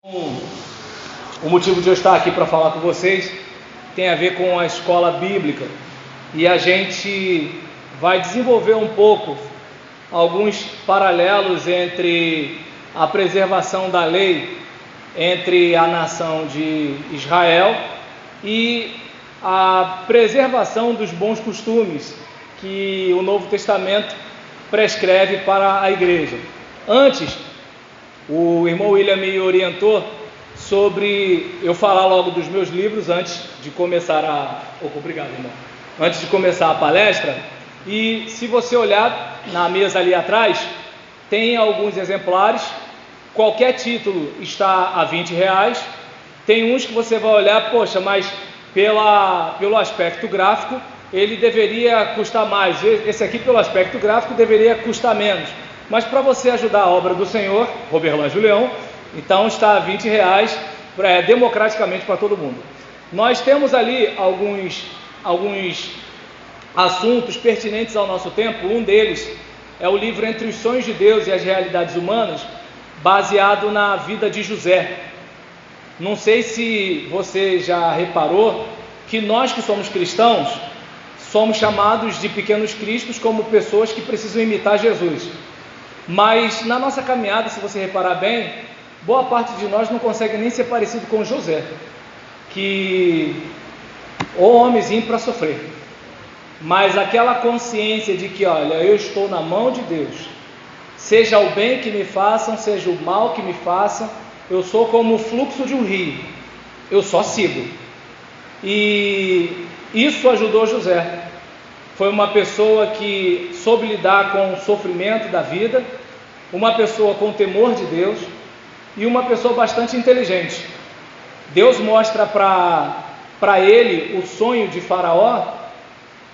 O motivo de eu estar aqui para falar com vocês tem a ver com a escola bíblica, e a gente vai desenvolver um pouco alguns paralelos entre a preservação da lei entre a nação de Israel e a preservação dos bons costumes que o Novo Testamento prescreve para a igreja. Antes, o irmão William me orientou sobre eu falar logo dos meus livros antes de começar Obrigado, irmão. Antes de começar a palestra. E se você olhar na mesa ali atrás, tem alguns exemplares. Qualquer título está a R$20. Tem uns que você vai olhar, poxa, mas pelo aspecto gráfico ele deveria custar mais. Esse aqui, pelo aspecto gráfico, deveria custar menos. Mas para você ajudar a obra do Senhor, Roberlan Julião, então está a R$20 democraticamente para todo mundo. Nós temos ali alguns assuntos pertinentes ao nosso tempo. Um deles é o livro Entre os Sonhos de Deus e as Realidades Humanas, baseado na vida de José. Não sei se você já reparou que nós que somos cristãos somos chamados de pequenos cristos, como pessoas que precisam imitar Jesus. Mas na nossa caminhada, se você reparar bem, boa parte de nós não consegue nem ser parecido com José, que o homenzinho para sofrer, mas aquela consciência de que, olha, eu estou na mão de Deus, seja o bem que me façam, seja o mal que me façam, eu sou como o fluxo de um rio, eu só sigo. E isso ajudou José. Foi uma pessoa que soube lidar com o sofrimento da vida, uma pessoa com temor de Deus e uma pessoa bastante inteligente. Deus mostra para ele o sonho de Faraó,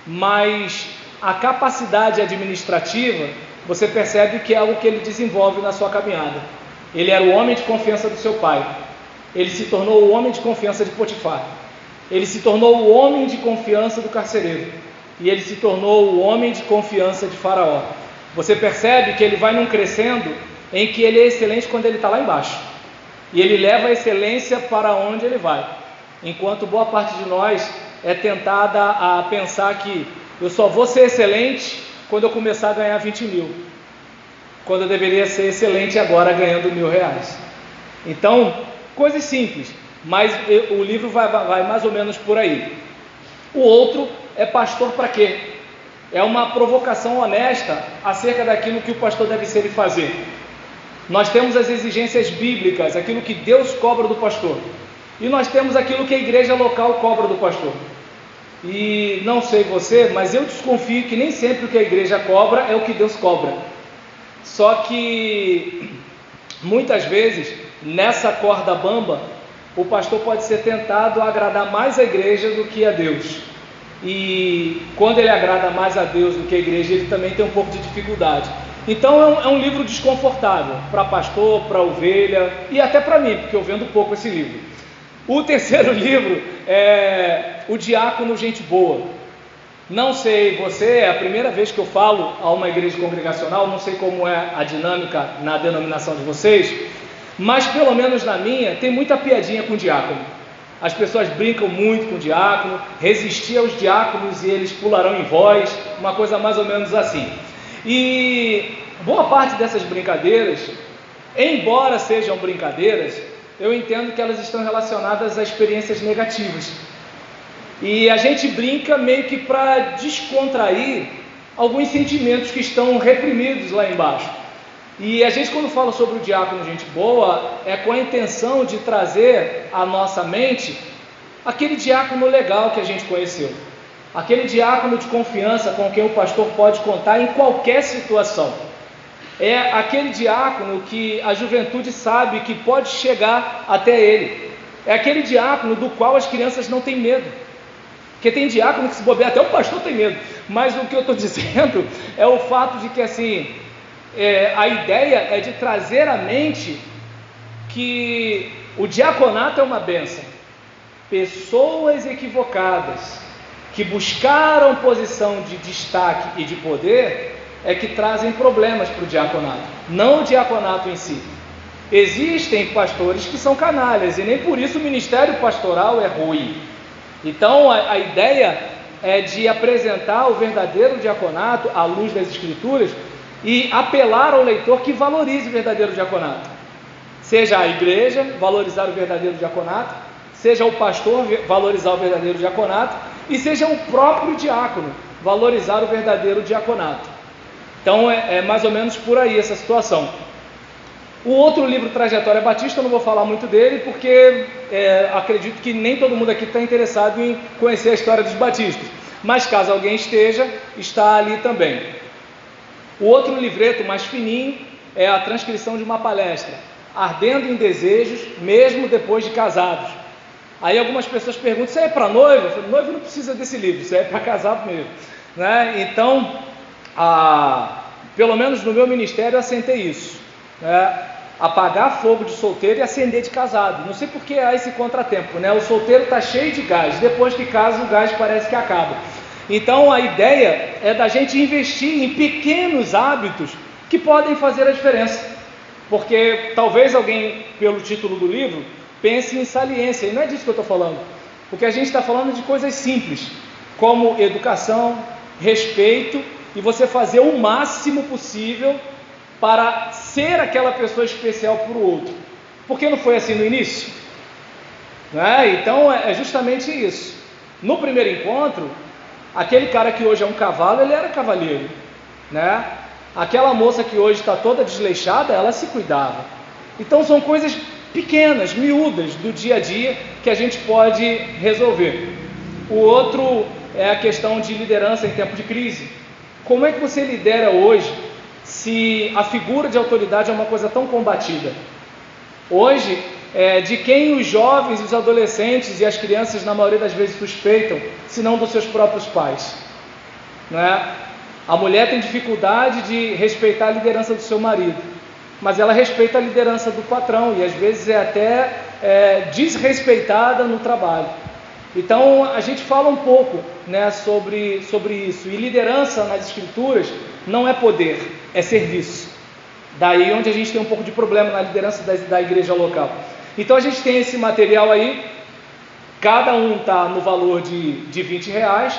mas a capacidade administrativa, você percebe que é algo que ele desenvolve na sua caminhada. Ele era o homem de confiança do seu pai, ele se tornou o homem de confiança de Potifar, ele se tornou o homem de confiança do carcereiro, e ele se tornou o homem de confiança de Faraó. Você percebe que ele vai num crescendo em que ele é excelente quando ele está lá embaixo, e ele leva a excelência para onde ele vai, enquanto boa parte de nós é tentada a pensar que eu só vou ser excelente quando eu começar a ganhar 20 mil, quando eu deveria ser excelente agora ganhando R$1.000. Então, coisas simples, mas o livro vai mais ou menos por aí. O outro é pastor para quê? É uma provocação honesta acerca daquilo que o pastor deve ser e fazer. Nós temos as exigências bíblicas, aquilo que Deus cobra do pastor, e nós temos aquilo que a igreja local cobra do pastor. E não sei você, mas eu desconfio que nem sempre o que a igreja cobra é o que Deus cobra. Só que muitas vezes nessa corda bamba o pastor pode ser tentado a agradar mais a igreja do que a Deus. E quando ele agrada mais a Deus do que a igreja, ele também tem um pouco de dificuldade. Então é um livro desconfortável para pastor, para ovelha e até para mim, porque eu vendo pouco esse livro. O terceiro livro é O Diácono Gente Boa. Não sei você, é a primeira vez que eu falo a uma igreja congregacional, não sei como é a dinâmica na denominação de vocês, mas pelo menos na minha tem muita piadinha com o diácono. As pessoas brincam muito com o diácono, resistir aos diáconos e eles pularão em voz, uma coisa mais ou menos assim. E boa parte dessas brincadeiras, embora sejam brincadeiras, eu entendo que elas estão relacionadas a experiências negativas. E a gente brinca meio que para descontrair alguns sentimentos que estão reprimidos lá embaixo. E a gente, quando fala sobre o diácono gente boa, é com a intenção de trazer à nossa mente aquele diácono legal que a gente conheceu, aquele diácono de confiança com quem o pastor pode contar em qualquer situação. É aquele diácono que a juventude sabe que pode chegar até ele. É aquele diácono do qual as crianças não têm medo. Porque tem diácono que, se bobear, até o pastor tem medo. Mas o que eu estou dizendo é o fato de que, assim, a ideia é de trazer à mente que o diaconato é uma bênção. Pessoas equivocadas que buscaram posição de destaque e de poder é que trazem problemas para o diaconato, não o diaconato em si. Existem pastores que são canalhas, e nem por isso o ministério pastoral é ruim. Então a ideia é de apresentar o verdadeiro diaconato à luz das Escrituras e apelar ao leitor que valorize o verdadeiro diaconato. Seja a igreja valorizar o verdadeiro diaconato, seja o pastor valorizar o verdadeiro diaconato, e seja o próprio diácono valorizar o verdadeiro diaconato. Então é mais ou menos por aí essa situação. O outro livro, Trajetória Batista, eu não vou falar muito dele, porque acredito que nem todo mundo aqui está interessado em conhecer a história dos batistas, mas caso alguém esteja, está ali também. O outro livreto, mais fininho, é a transcrição de uma palestra, Ardendo em Desejos, mesmo depois de casados. Aí algumas pessoas perguntam, isso é para noiva? Eu falo, noiva não precisa desse livro, isso é para casado mesmo, né? Então, pelo menos no meu ministério eu assentei isso, né? Apagar fogo de solteiro e acender de casado. Não sei porque há esse contratempo, né? O solteiro está cheio de gás, depois que casa o gás parece que acaba. Então a ideia é da gente investir em pequenos hábitos que podem fazer a diferença, porque talvez alguém, pelo título do livro, pense em saliência, e não é disso que eu estou falando, porque a gente está falando de coisas simples, como educação, respeito, e você fazer o máximo possível para ser aquela pessoa especial para o outro. Porque não foi assim no início? Né? Então é justamente isso. No primeiro encontro, aquele cara que hoje é um cavalo, ele era cavalheiro, né? Aquela moça que hoje está toda desleixada, ela se cuidava. Então são coisas pequenas, miúdas do dia a dia que a gente pode resolver. O outro é a questão de liderança em tempo de crise. Como é que você lidera hoje se a figura de autoridade é uma coisa tão combatida? Hoje, de quem os jovens, os adolescentes e as crianças na maioria das vezes suspeitam, se não dos seus próprios pais, né? A mulher tem dificuldade de respeitar a liderança do seu marido, mas ela respeita a liderança do patrão e às vezes é até desrespeitada no trabalho. Então a gente fala um pouco, né, sobre isso. E liderança nas Escrituras não é poder, é serviço. Daí onde a gente tem um pouco de problema na liderança da igreja local. Então a gente tem esse material aí, cada um está no valor de R$20.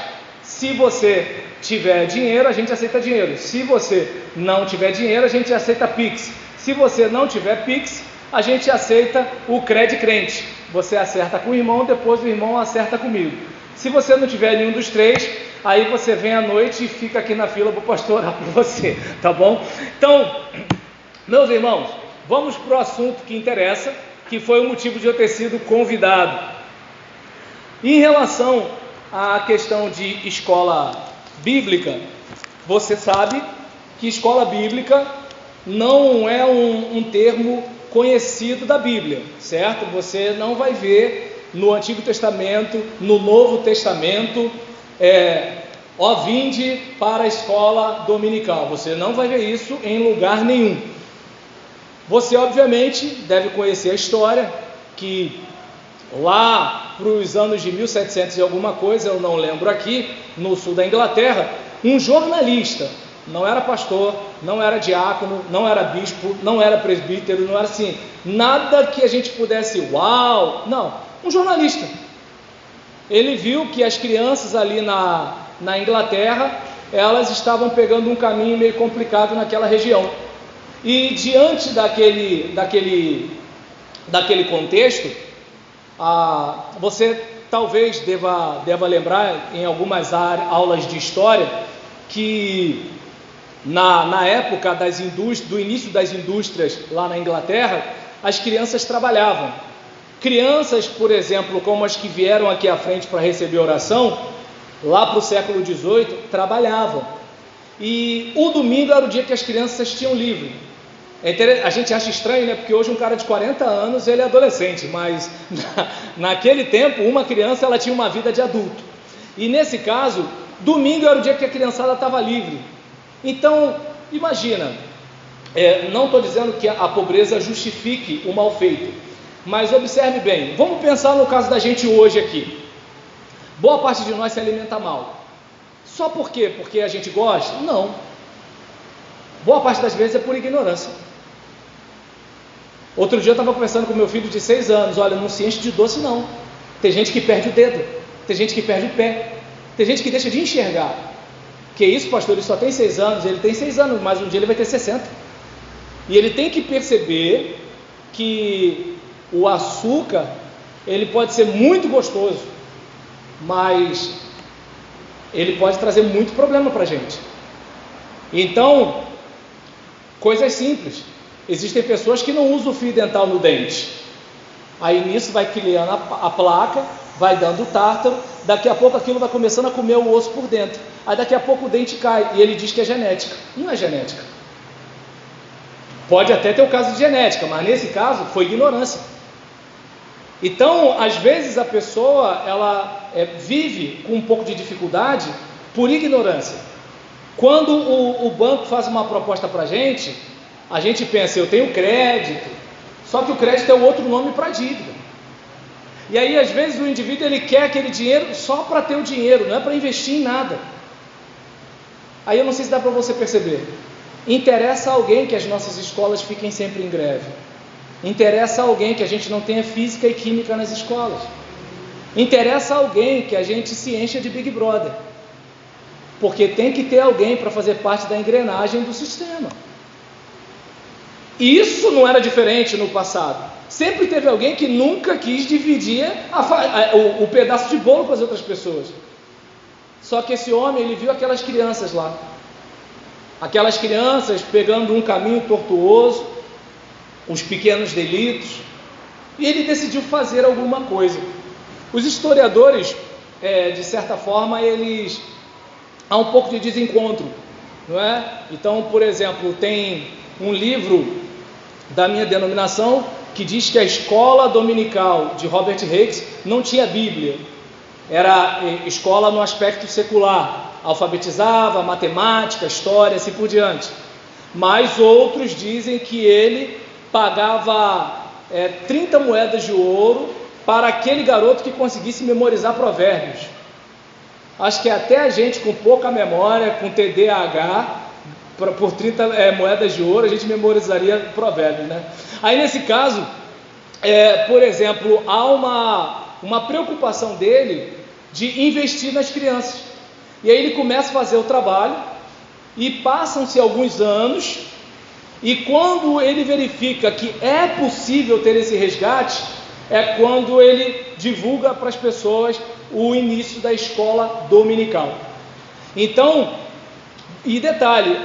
Se você tiver dinheiro, a gente aceita dinheiro. Se você não tiver dinheiro, a gente aceita Pix. Se você não tiver Pix, a gente aceita o Crente. Você acerta com o irmão, depois o irmão acerta comigo. Se você não tiver nenhum dos três, aí você vem à noite e fica aqui na fila para o pastor orar por você, tá bom? Então, meus irmãos, vamos para o assunto que interessa, que foi o motivo de eu ter sido convidado. Em relação à questão de escola bíblica, você sabe que escola bíblica não é um termo conhecido da Bíblia, certo? Você não vai ver no Antigo Testamento, no Novo Testamento, ó vinde para a escola dominical. Você não vai ver isso em lugar nenhum. Você obviamente deve conhecer a história que lá para os anos de 1700 e alguma coisa, eu não lembro aqui, no sul da Inglaterra, um jornalista, não era pastor, não era diácono, não era bispo, não era presbítero, não era assim, nada que a gente pudesse, uau, não, um jornalista. Ele viu que as crianças ali na Inglaterra, elas estavam pegando um caminho meio complicado naquela região. E diante daquele contexto, você talvez deva lembrar em algumas aulas de história que na época do início das indústrias lá na Inglaterra, as crianças trabalhavam. Crianças, por exemplo, como as que vieram aqui à frente para receber oração, lá para o século XVIII, trabalhavam. E o domingo era o dia que as crianças tinham livre. A gente acha estranho, né? Porque hoje um cara de 40 anos, ele é adolescente, mas naquele tempo, uma criança, ela tinha uma vida de adulto. E nesse caso, domingo era o dia que a criançada estava livre. Então, imagina, não estou dizendo que a pobreza justifique o mal feito, mas observe bem, vamos pensar no caso da gente hoje aqui. Boa parte de nós se alimenta mal. Só por quê? Porque a gente gosta? Não. Boa parte das vezes é por ignorância. Outro dia eu estava conversando com meu filho de 6 anos, olha, não se enche de doce não. Tem gente que perde o dedo, tem gente que perde o pé, tem gente que deixa de enxergar. Que isso, pastor, ele só tem 6 anos, ele tem 6 anos, mas um dia ele vai ter 60. E ele tem que perceber que o açúcar, ele pode ser muito gostoso, mas ele pode trazer muito problema para a gente. Então, coisas simples. Existem pessoas que não usam fio dental no dente. Aí nisso vai criando a placa, vai dando tártaro, daqui a pouco aquilo vai começando a comer o osso por dentro. Aí daqui a pouco o dente cai e ele diz que é genética. Não é genética. Pode até ter o caso de genética, mas nesse caso foi ignorância. Então, às vezes a pessoa ela vive com um pouco de dificuldade por ignorância. Quando o banco faz uma proposta para a gente pensa, eu tenho crédito, só que o crédito é o outro nome para dívida. E aí às vezes o indivíduo ele quer aquele dinheiro só para ter o dinheiro, não é para investir em nada. Aí eu não sei se dá para você perceber. Interessa a alguém que as nossas escolas fiquem sempre em greve. Interessa a alguém que a gente não tenha física e química nas escolas. Interessa a alguém que a gente se encha de Big Brother. Porque tem que ter alguém para fazer parte da engrenagem do sistema. E isso não era diferente no passado. Sempre teve alguém que nunca quis dividir o pedaço de bolo com as outras pessoas. Só que esse homem, ele viu aquelas crianças lá. Aquelas crianças pegando um caminho tortuoso, os pequenos delitos, e ele decidiu fazer alguma coisa. Os historiadores, de certa forma, há um pouco de desencontro, não é? Então, por exemplo, tem um livro da minha denominação que diz que a escola dominical de Robert Hicks não tinha Bíblia, era escola no aspecto secular, alfabetizava, matemática, história, assim por diante. Mas outros dizem que ele pagava 30 moedas de ouro para aquele garoto que conseguisse memorizar provérbios. Acho que até a gente com pouca memória, com TDAH, por 30 moedas de ouro, a gente memorizaria provérbios, né? Aí nesse caso, por exemplo, há uma preocupação dele de investir nas crianças. E aí ele começa a fazer o trabalho, e passam-se alguns anos, e quando ele verifica que é possível ter esse resgate, é quando ele divulga para as pessoas o início da escola dominical. Então, e detalhe,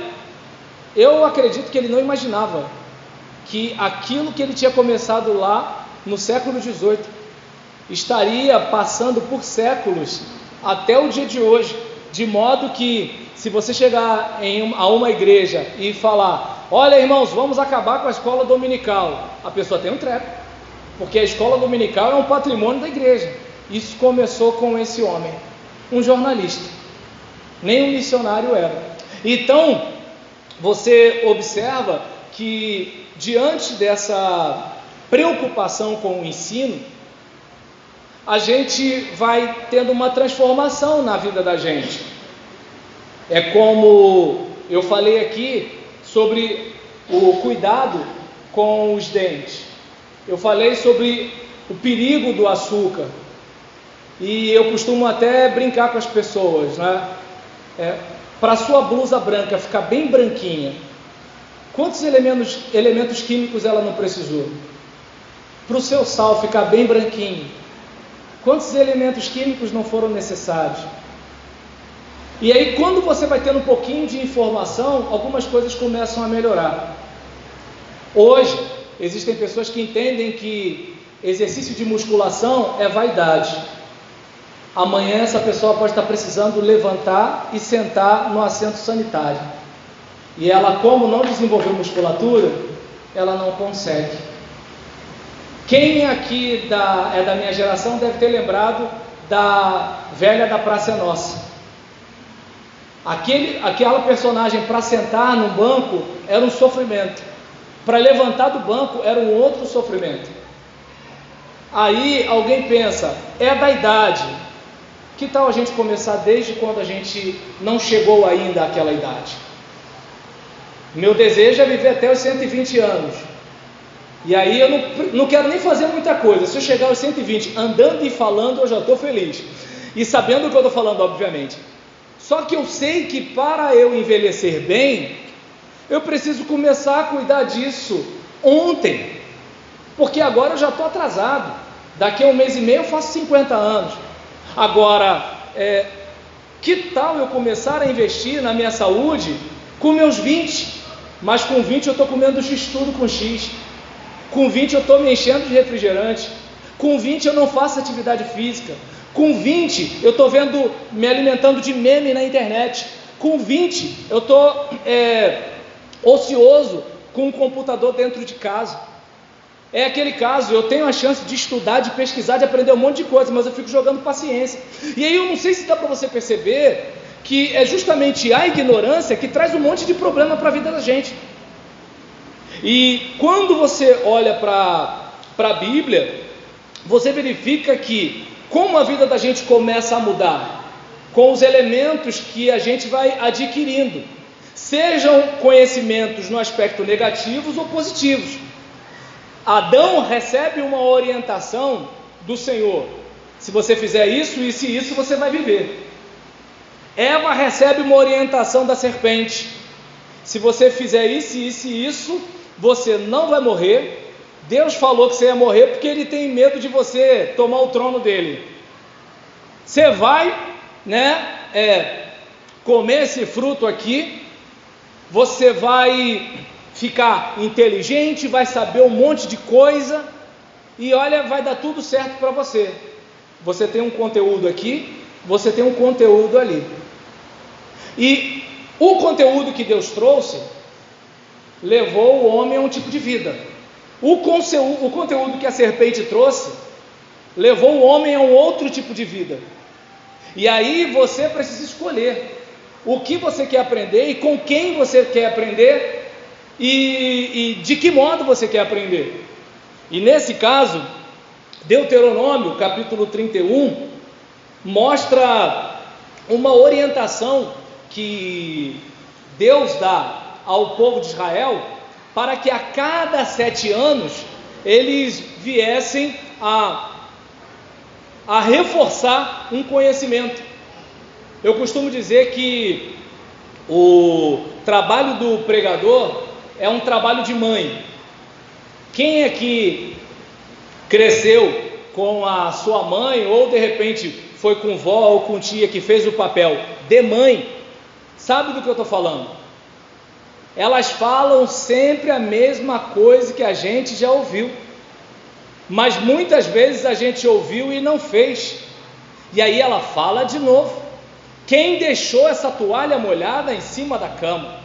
eu acredito que ele não imaginava que aquilo que ele tinha começado lá no século XVIII estaria passando por séculos até o dia de hoje, de modo que se você chegar a uma igreja e falar, olha irmãos, vamos acabar com a escola dominical, a pessoa tem um treco, porque a escola dominical é um patrimônio da igreja. Isso começou com esse homem, um jornalista, nem um missionário era. Então você observa que diante dessa preocupação com o ensino, a gente vai tendo uma transformação na vida da gente. É como eu falei aqui sobre o cuidado com os dentes. Eu falei sobre o perigo do açúcar. E eu costumo até brincar com as pessoas, né? Para a sua blusa branca ficar bem branquinha, quantos elementos químicos ela não precisou? Para o seu sal ficar bem branquinho, quantos elementos químicos não foram necessários? E aí, quando você vai tendo um pouquinho de informação, algumas coisas começam a melhorar. Hoje, existem pessoas que entendem que exercício de musculação é vaidade. Amanhã essa pessoa pode estar precisando levantar e sentar no assento sanitário. E ela, como não desenvolveu musculatura, ela não consegue. Quem aqui é da minha geração deve ter lembrado da velha da Praça é Nossa. Aquela personagem para sentar no banco era um sofrimento. Para levantar do banco era um outro sofrimento. Aí alguém pensa, é da idade. Que tal a gente começar desde quando a gente não chegou ainda àquela idade? Meu desejo é viver até os 120 anos. E aí eu não quero nem fazer muita coisa. Se eu chegar aos 120 andando e falando, eu já estou feliz. E sabendo o que eu estou falando, obviamente. Só que eu sei que para eu envelhecer bem, eu preciso começar a cuidar disso ontem. Porque agora eu já estou atrasado. Daqui a 1 mês e meio eu faço 50 anos. Agora, que tal eu começar a investir na minha saúde com meus 20? Mas com 20 eu estou comendo x-tudo com X. Com 20 eu estou me enchendo de refrigerante. Com 20 eu não faço atividade física. Com 20 eu estou me alimentando de meme na internet. Com 20 eu estou ocioso com um computador dentro de casa. É aquele caso, eu tenho a chance de estudar, de pesquisar, de aprender um monte de coisa, mas eu fico jogando paciência. E aí eu não sei se dá para você perceber que é justamente a ignorância que traz um monte de problema para a vida da gente. E quando você olha para a Bíblia, você verifica que como a vida da gente começa a mudar, com os elementos que a gente vai adquirindo, sejam conhecimentos no aspecto negativos ou positivos. Adão recebe uma orientação do Senhor: se você fizer isso, isso e isso, você vai viver. Eva recebe uma orientação da serpente: se você fizer isso, isso e isso, você não vai morrer. Deus falou que você ia morrer porque Ele tem medo de você tomar o trono dele. Você vai, comer esse fruto aqui, você vai ficar inteligente, vai saber um monte de coisa, e olha, vai dar tudo certo para você. Você tem um conteúdo aqui, você tem um conteúdo ali. E o conteúdo que Deus trouxe levou o homem a um tipo de vida. O conteúdo que a serpente trouxe levou o homem a um outro tipo de vida. E aí você precisa escolher o que você quer aprender e com quem você quer aprender e de que modo você quer aprender. E nesse caso, Deuteronômio capítulo 31 mostra uma orientação que Deus dá ao povo de Israel para que a cada 7 anos eles viessem a reforçar um conhecimento. Eu costumo dizer que o trabalho do pregador é um trabalho de mãe. Quem é que cresceu com a sua mãe, ou de repente foi com vó ou com tia que fez o papel de mãe, sabe do que eu estou falando? Elas falam sempre a mesma coisa que a gente já ouviu, mas muitas vezes a gente ouviu e não fez, e aí ela fala de novo. Quem deixou essa toalha molhada em cima da cama?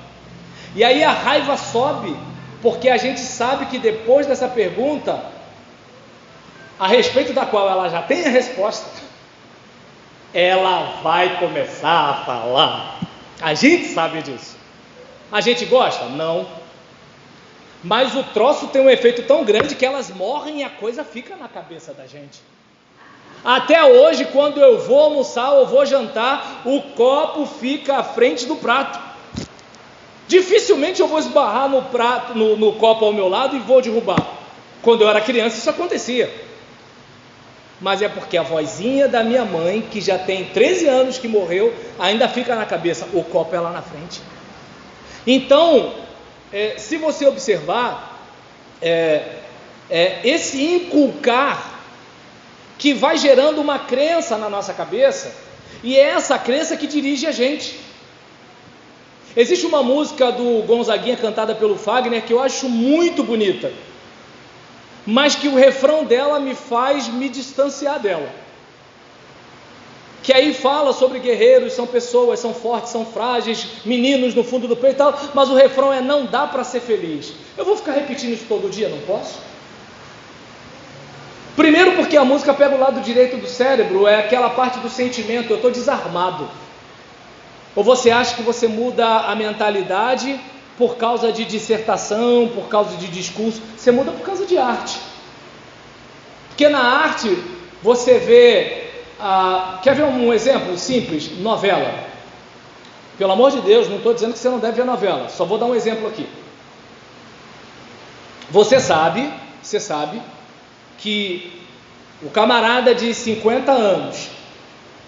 E aí a raiva sobe, porque a gente sabe que depois dessa pergunta, a respeito da qual ela já tem a resposta, ela vai começar a falar. A gente sabe disso. A gente gosta? Não. Mas o troço tem um efeito tão grande que elas morrem e a coisa fica na cabeça da gente. Até hoje, quando eu vou almoçar ou vou jantar, o copo fica à frente do prato. Dificilmente eu vou esbarrar no prato, no copo ao meu lado e vou derrubar. Quando eu era criança isso acontecia. Mas é porque a vozinha da minha mãe, que já tem 13 anos que morreu, ainda fica na cabeça, o copo é lá na frente. Então, se você observar, esse inculcar que vai gerando uma crença na nossa cabeça, e é essa crença que dirige a gente. Existe uma música do Gonzaguinha cantada pelo Fagner que eu acho muito bonita, mas que o refrão dela me faz me distanciar dela, que aí fala sobre guerreiros, são pessoas, são fortes, são frágeis, meninos no fundo do peito e tal, mas o refrão é: não dá para ser feliz. Eu vou ficar repetindo isso todo dia? Não posso. Primeiro porque a música pega o lado direito do cérebro, é aquela parte do sentimento, eu estou desarmado. Ou você acha que você muda a mentalidade por causa de dissertação, por causa de discurso? Você muda por causa de arte. Porque na arte você vê... quer ver um exemplo simples? Novela. Pelo amor de Deus, não estou dizendo que você não deve ver novela, só vou dar um exemplo aqui. Você sabe sabe que o camarada de 50 anos,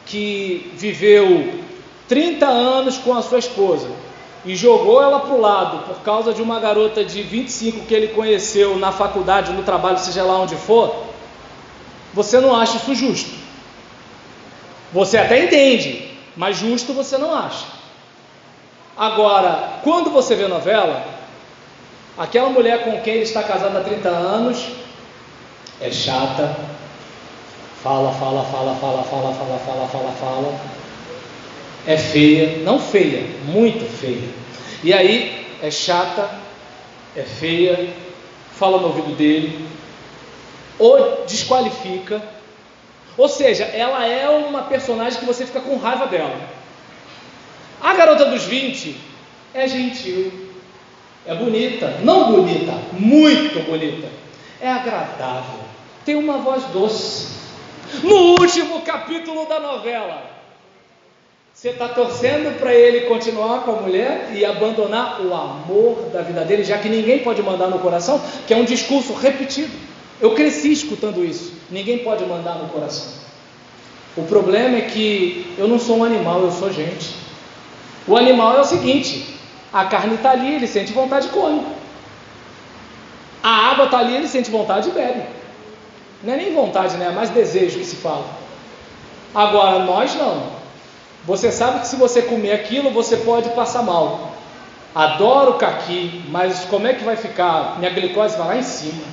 que viveu 30 anos com a sua esposa e jogou ela para o lado por causa de uma garota de 25 que ele conheceu na faculdade, no trabalho, seja lá onde for, você não acha isso justo. Você até entende, mas justo você não acha. Agora, quando você vê novela, aquela mulher com quem ele está casado há 30 anos é chata, fala, é feia, não feia, muito feia, e aí é chata, é feia, fala no ouvido dele, ou desqualifica, ou seja, ela é uma personagem que você fica com raiva dela. A garota dos 20 é gentil, é bonita, não bonita, muito bonita, é agradável, tem uma voz doce. No último capítulo da novela, você está torcendo para ele continuar com a mulher e abandonar o amor da vida dele, já que ninguém pode mandar no coração, que é um discurso repetido. Eu cresci escutando isso, ninguém pode mandar no coração. O problema é que eu não sou um animal, eu sou gente. O animal é o seguinte: a carne está ali, ele sente vontade, come. A água está ali, ele sente vontade e bebe. Não é nem vontade, né? É mais desejo que se fala. Agora, nós não. Você sabe que se você comer aquilo, você pode passar mal. Adoro caqui, mas como é que vai ficar? Minha glicose vai lá em cima.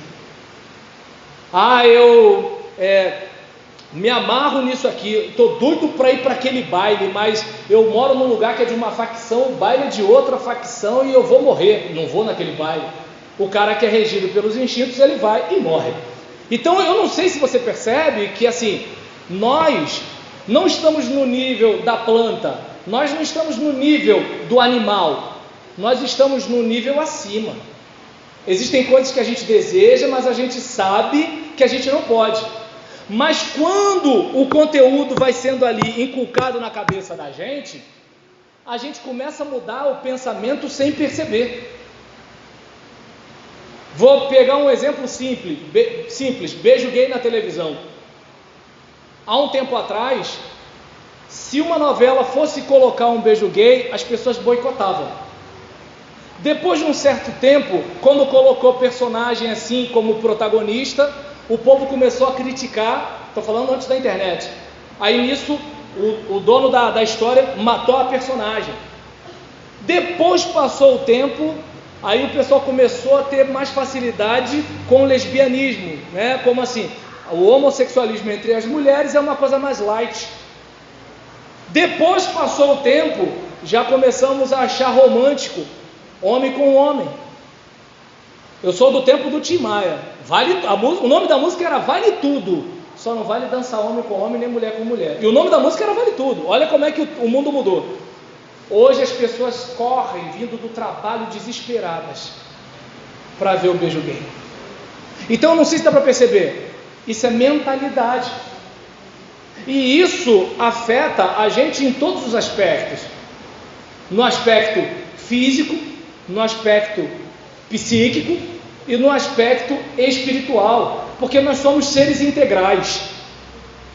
Eu me amarro nisso aqui, estou doido para ir para aquele baile, mas eu moro num lugar que é de uma facção, o baile é de outra facção e eu vou morrer, não vou naquele baile. O cara que é regido pelos instintos, ele vai e morre. Então eu não sei se você percebe que assim, nós não estamos no nível da planta, nós não estamos no nível do animal, nós estamos no nível acima. Existem coisas que a gente deseja, mas a gente sabe que a gente não pode. Mas quando o conteúdo vai sendo ali inculcado na cabeça da gente, a gente começa a mudar o pensamento sem perceber. Vou pegar um exemplo simples, beijo gay na televisão. Há um tempo atrás, se uma novela fosse colocar um beijo gay, as pessoas boicotavam. Depois de um certo tempo, quando colocou personagem assim como protagonista, o povo começou a criticar, estou falando antes da internet. Aí nisso, o dono da história matou a personagem. Depois passou o tempo, aí o pessoal começou a ter mais facilidade com o lesbianismo, né? Como assim? O homossexualismo entre as mulheres é uma coisa mais light. Depois passou o tempo, já começamos a achar romântico homem com homem. Eu sou do tempo do Tim Maia. O nome da música era Vale Tudo. Só não vale dançar homem com homem nem mulher com mulher. E o nome da música era Vale Tudo. Olha como é que o mundo mudou. Hoje as pessoas correm vindo do trabalho desesperadas para ver o beijo gay. Então não sei se dá para perceber. Isso é mentalidade. E isso afeta a gente em todos os aspectos. No aspecto físico, no aspecto psíquico e no aspecto espiritual, porque nós somos seres integrais.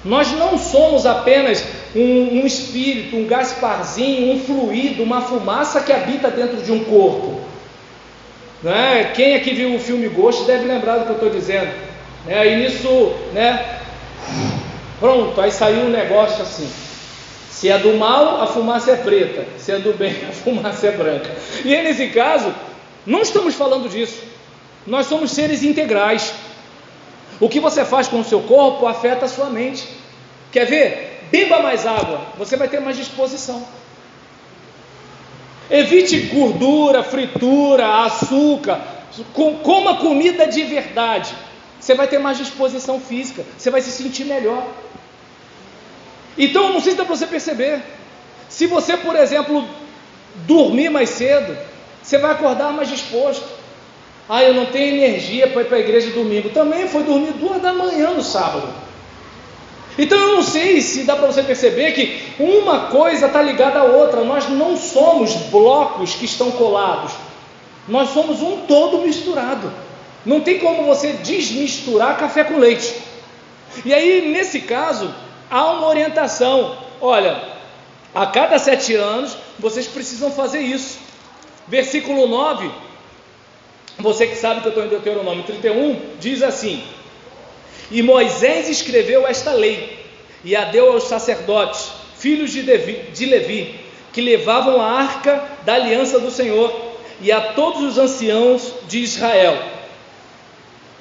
Nós não somos apenas um espírito, um Gasparzinho, um fluido, uma fumaça que habita dentro de um corpo. Né? Quem aqui viu o filme Ghost deve lembrar do que eu estou dizendo. Aí nisso, pronto, aí saiu um negócio assim. Se é do mal, a fumaça é preta. Se é do bem, a fumaça é branca. E aí, nesse caso, não estamos falando disso. Nós somos seres integrais. O que você faz com o seu corpo afeta a sua mente. Quer ver? Beba mais água, você vai ter mais disposição. Evite gordura, fritura, açúcar. Coma comida de verdade. Você vai ter mais disposição física. Você vai se sentir melhor. Então, não sei se dá para você perceber. Se você, por exemplo, dormir mais cedo, você vai acordar mais disposto. Eu não tenho energia para ir para a igreja domingo. Também foi dormir 2 da manhã no sábado. Então eu não sei se dá para você perceber que uma coisa está ligada à outra. Nós não somos blocos que estão colados. Nós somos um todo misturado. Não tem como você desmisturar café com leite. E aí, nesse caso, há uma orientação. Olha, a cada 7 anos, vocês precisam fazer isso. Versículo 9, você que sabe que eu estou em Deuteronômio 31, diz assim: e Moisés escreveu esta lei, e a deu aos sacerdotes, filhos de Levi, que levavam a arca da aliança do Senhor, e a todos os anciãos de Israel.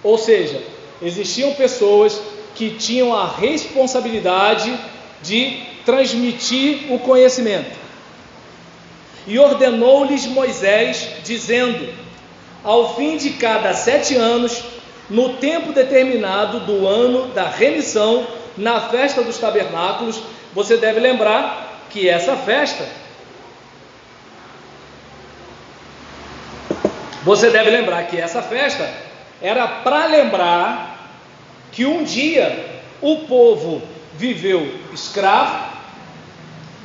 Ou seja, existiam pessoas que tinham a responsabilidade de transmitir o conhecimento. E ordenou-lhes Moisés, dizendo: ao fim de cada 7 anos, no tempo determinado do ano da remissão, na festa dos tabernáculos. Você deve lembrar que essa festa, era para lembrar que um dia o povo viveu escravo,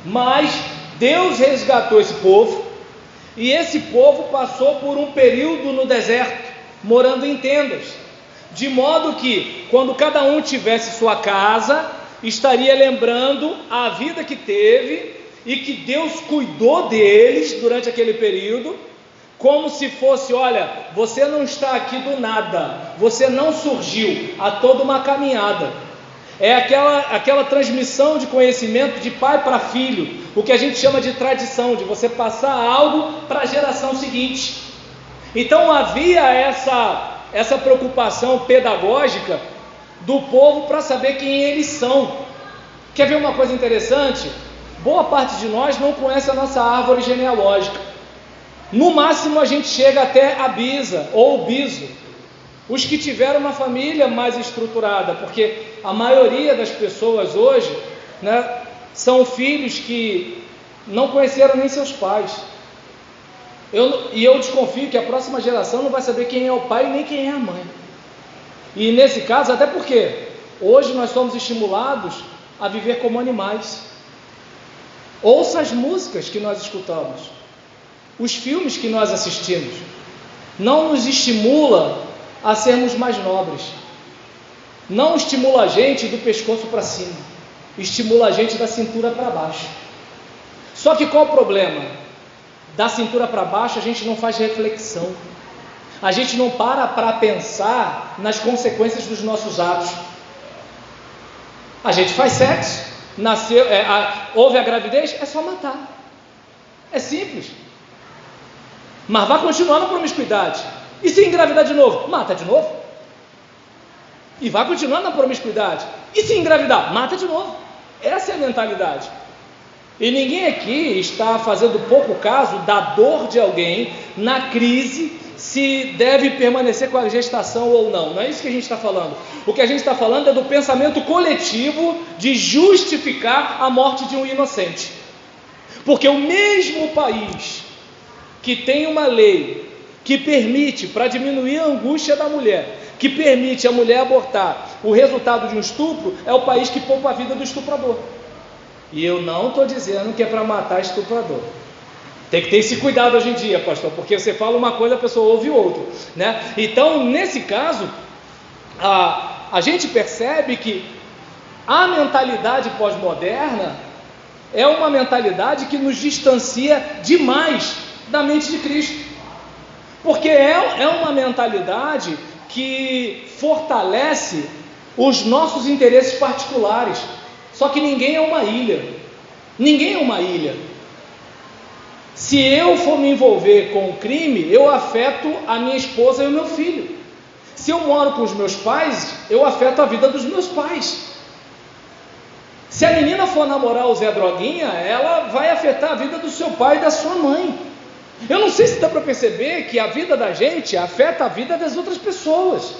mas Deus resgatou esse povo, e esse povo passou por um período no deserto, morando em tendas, de modo que, quando cada um tivesse sua casa, estaria lembrando a vida que teve, e que Deus cuidou deles durante aquele período, como se fosse: olha, você não está aqui do nada, você não surgiu, há toda uma caminhada. É aquela transmissão de conhecimento de pai para filho, o que a gente chama de tradição, de você passar algo para a geração seguinte. Então havia essa preocupação pedagógica do povo para saber quem eles são. Quer ver uma coisa interessante? Boa parte de nós não conhece a nossa árvore genealógica. No máximo a gente chega até a bisa ou o biso. Os que tiveram uma família mais estruturada, porque a maioria das pessoas hoje, né, são filhos que não conheceram nem seus pais. Eu desconfio que a próxima geração não vai saber quem é o pai nem quem é a mãe. E nesse caso, até porque hoje nós somos estimulados a viver como animais. Ouça as músicas que nós escutamos, os filmes que nós assistimos, não nos estimula a sermos mais nobres. Não estimula a gente do pescoço para cima, estimula a gente da cintura para baixo. Só que qual o problema? Da cintura para baixo a gente não faz reflexão, a gente não para pensar nas consequências dos nossos atos. A gente faz sexo, houve a gravidez, é só matar, é simples. Mas vai continuar na promiscuidade. E se engravidar de novo? Mata de novo. E vai continuar na promiscuidade. E se engravidar? Mata de novo. Essa é a mentalidade. E ninguém aqui está fazendo pouco caso da dor de alguém na crise, se deve permanecer com a gestação ou não. Não é isso que a gente está falando. O que a gente está falando é do pensamento coletivo de justificar a morte de um inocente. Porque o mesmo país que tem uma lei que permite, para diminuir a angústia da mulher, que permite a mulher abortar o resultado de um estupro, é o país que poupa a vida do estuprador. E eu não estou dizendo que é para matar estuprador. Tem que ter esse cuidado hoje em dia, pastor, porque você fala uma coisa, a pessoa ouve outra, né? Então, nesse caso, a gente percebe que a mentalidade pós-moderna é uma mentalidade que nos distancia demais da mente de Cristo. Porque é uma mentalidade que fortalece os nossos interesses particulares. Só que ninguém é uma ilha. Ninguém é uma ilha. Se eu for me envolver com o crime, eu afeto a minha esposa e o meu filho. Se eu moro com os meus pais, eu afeto a vida dos meus pais. Se a menina for namorar o Zé Droguinha, ela vai afetar a vida do seu pai e da sua mãe. Eu não sei se dá para perceber que a vida da gente afeta a vida das outras pessoas.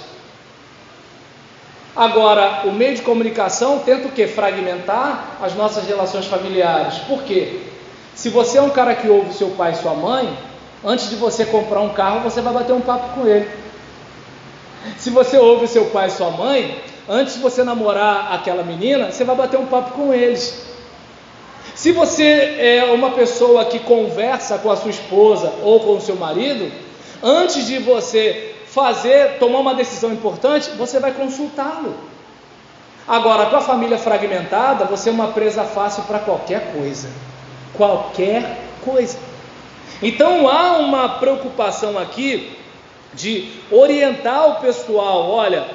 Agora, o meio de comunicação tenta o quê? Fragmentar as nossas relações familiares. Por quê? Se você é um cara que ouve seu pai e sua mãe, antes de você comprar um carro, você vai bater um papo com ele. Se você ouve seu pai e sua mãe, antes de você namorar aquela menina, você vai bater um papo com eles. Se você é uma pessoa que conversa com a sua esposa ou com o seu marido, antes de você tomar uma decisão importante, você vai consultá-lo. Agora, com a família fragmentada, você é uma presa fácil para qualquer coisa. Qualquer coisa. Então há uma preocupação aqui de orientar o pessoal, olha,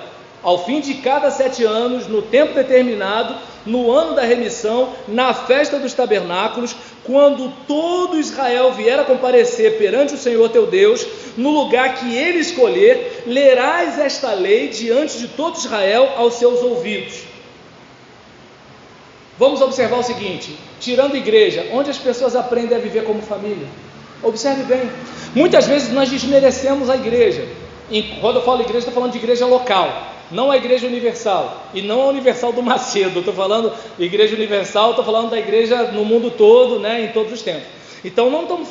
ao fim de cada 7 anos, no tempo determinado, no ano da remissão, na festa dos tabernáculos, quando todo Israel vier a comparecer perante o Senhor teu Deus, no lugar que ele escolher, lerás esta lei diante de todo Israel aos seus ouvidos. Vamos observar o seguinte, tirando igreja, onde as pessoas aprendem a viver como família? Observe bem, muitas vezes nós desmerecemos a igreja. Quando eu falo igreja, estou falando de igreja local, não a igreja universal, e não a universal do Macedo. Estou falando igreja universal, estou falando da igreja no mundo todo, né, em todos os tempos. Então não estamos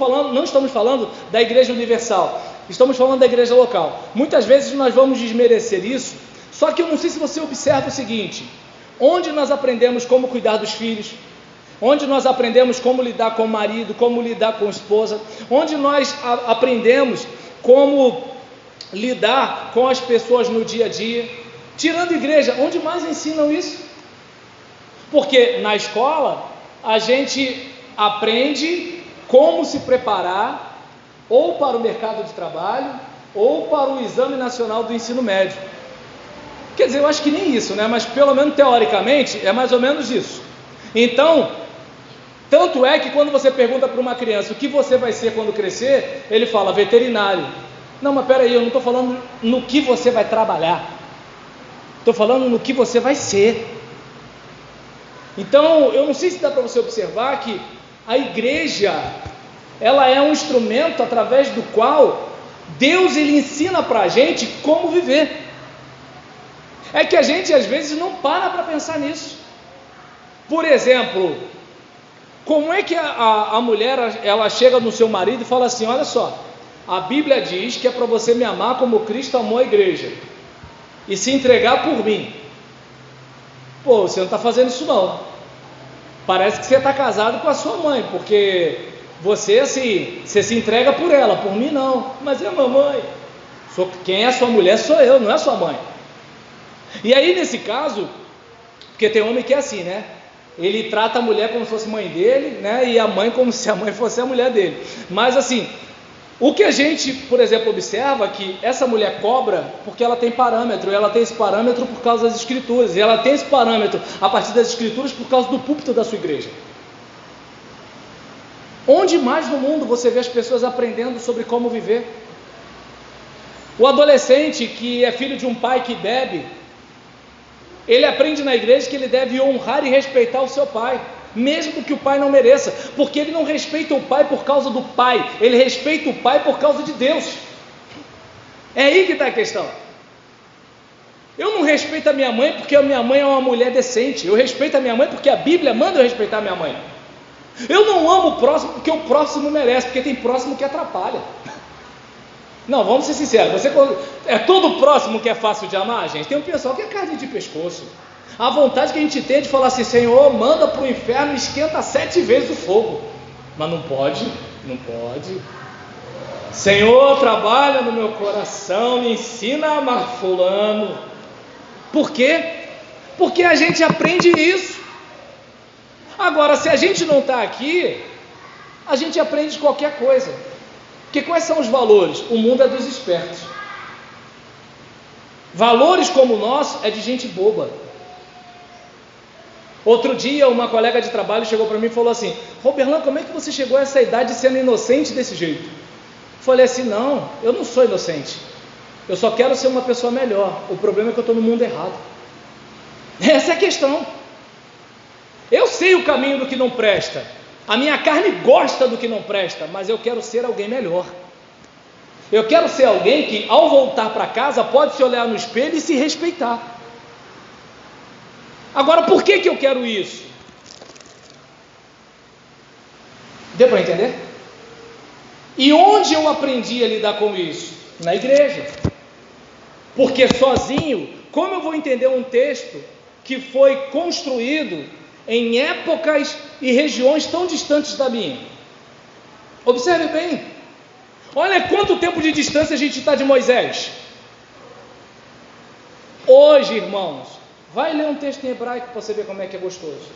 falando da igreja universal, estamos falando da igreja local. Muitas vezes nós vamos desmerecer isso, só que eu não sei se você observa o seguinte, onde nós aprendemos como cuidar dos filhos, onde nós aprendemos como lidar com o marido, como lidar com a esposa, onde nós aprendemos como lidar com as pessoas no dia a dia, tirando igreja, onde mais ensinam isso? Porque na escola a gente aprende como se preparar ou para o mercado de trabalho ou para o exame nacional do ensino médio. Quer dizer, eu acho que nem isso, né? Mas pelo menos teoricamente é mais ou menos isso. Então, tanto é que quando você pergunta para uma criança o que você vai ser quando crescer, ele fala veterinário. Não, mas peraí, eu não estou falando no que você vai trabalhar, estou falando no que você vai ser. Então, eu não sei se dá para você observar que a igreja, ela é um instrumento através do qual Deus ele ensina para a gente como viver. É que a gente às vezes não para pensar nisso. Por exemplo, como é que a mulher ela chega no seu marido e fala assim, olha só, a Bíblia diz que é para você me amar como Cristo amou a igreja e se entregar por mim. Pô, você não está fazendo isso não. Parece que você está casado com a sua mãe, porque você assim, você se entrega por ela, por mim não. Mas é a mamãe. Quem é a sua mulher sou eu, não é a sua mãe. E aí nesse caso, porque tem homem que é assim, né? Ele trata a mulher como se fosse mãe dele, né? E a mãe como se a mãe fosse a mulher dele. Mas assim, o que a gente, por exemplo, observa é que essa mulher cobra porque ela tem parâmetro, e ela tem esse parâmetro por causa das escrituras, e ela tem esse parâmetro a partir das escrituras por causa do púlpito da sua igreja. Onde mais no mundo você vê as pessoas aprendendo sobre como viver? O adolescente que é filho de um pai que bebe, ele aprende na igreja que ele deve honrar e respeitar o seu pai, mesmo que o pai não mereça, porque ele não respeita o pai por causa do pai, ele respeita o pai por causa de Deus. É aí que está a questão. Eu não respeito a minha mãe porque a minha mãe é uma mulher decente, eu respeito a minha mãe porque a Bíblia manda eu respeitar a minha mãe. Eu não amo o próximo porque o próximo merece, porque tem próximo que atrapalha. Não, vamos ser sinceros, é todo próximo que é fácil de amar, gente. Tem um pessoal que é carne de pescoço. A vontade que a gente tem de falar assim, Senhor, manda para o inferno e esquenta 7 vezes o fogo. Mas não pode. Senhor, trabalha no meu coração, me ensina a amar fulano. Por quê? Porque a gente aprende isso. Agora, se a gente não está aqui, a gente aprende qualquer coisa. Porque quais são os valores? O mundo é dos espertos. Valores como o nosso é de gente boba. Outro dia uma colega de trabalho chegou para mim e falou assim, Roberlan, como é que você chegou a essa idade sendo inocente desse jeito? Eu falei assim, não, eu não sou inocente, eu só quero ser uma pessoa melhor, o problema é que eu estou no mundo errado. Essa é a questão. Eu sei o caminho do que não presta, a minha carne gosta do que não presta, mas eu quero ser alguém melhor. Eu quero ser alguém que ao voltar para casa pode se olhar no espelho e se respeitar. Agora, por que eu quero isso? Deu para entender? E onde eu aprendi a lidar com isso? Na igreja. Porque sozinho, como eu vou entender um texto que foi construído em épocas e regiões tão distantes da minha? Observe bem. Olha quanto tempo de distância a gente está de Moisés. Hoje, irmãos, vai ler um texto em hebraico para você ver como é que é gostoso.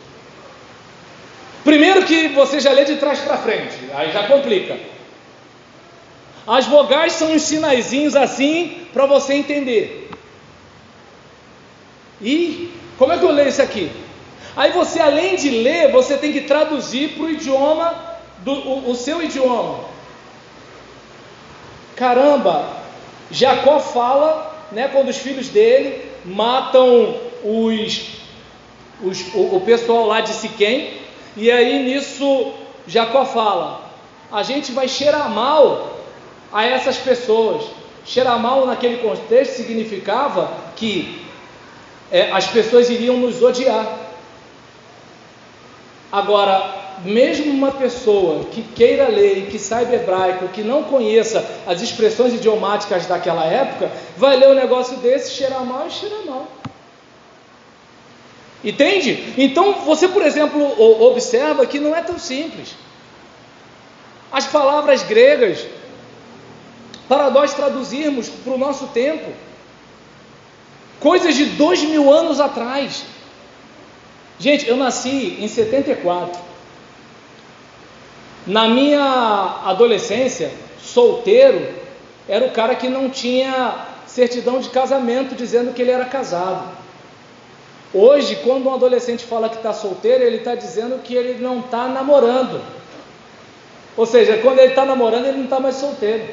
Primeiro que você já lê de trás para frente, aí já complica. As vogais são uns sinaizinhos assim para você entender. E como é que eu leio isso aqui? Aí você, além de ler, você tem que traduzir para o idioma, o seu idioma. Caramba, Jacó fala, né, quando os filhos dele matam o pessoal lá de Siquém, e aí nisso Jacó fala, a gente vai cheirar mal a essas pessoas. Cheirar mal naquele contexto significava que as pessoas iriam nos odiar. Agora, mesmo uma pessoa que queira ler e que saiba hebraico, que não conheça as expressões idiomáticas daquela época, vai ler um negócio desse, cheirar mal e cheirar mal. Entende? Então você, por exemplo, observa que não é tão simples. As palavras gregas, para nós traduzirmos para o nosso tempo, coisas de 2000 anos atrás. Gente, eu nasci em 74. Na minha adolescência, solteiro, era o cara que não tinha certidão de casamento dizendo que ele era casado. Hoje, quando um adolescente fala que está solteiro, ele está dizendo que ele não está namorando. Ou seja, quando ele está namorando, ele não está mais solteiro.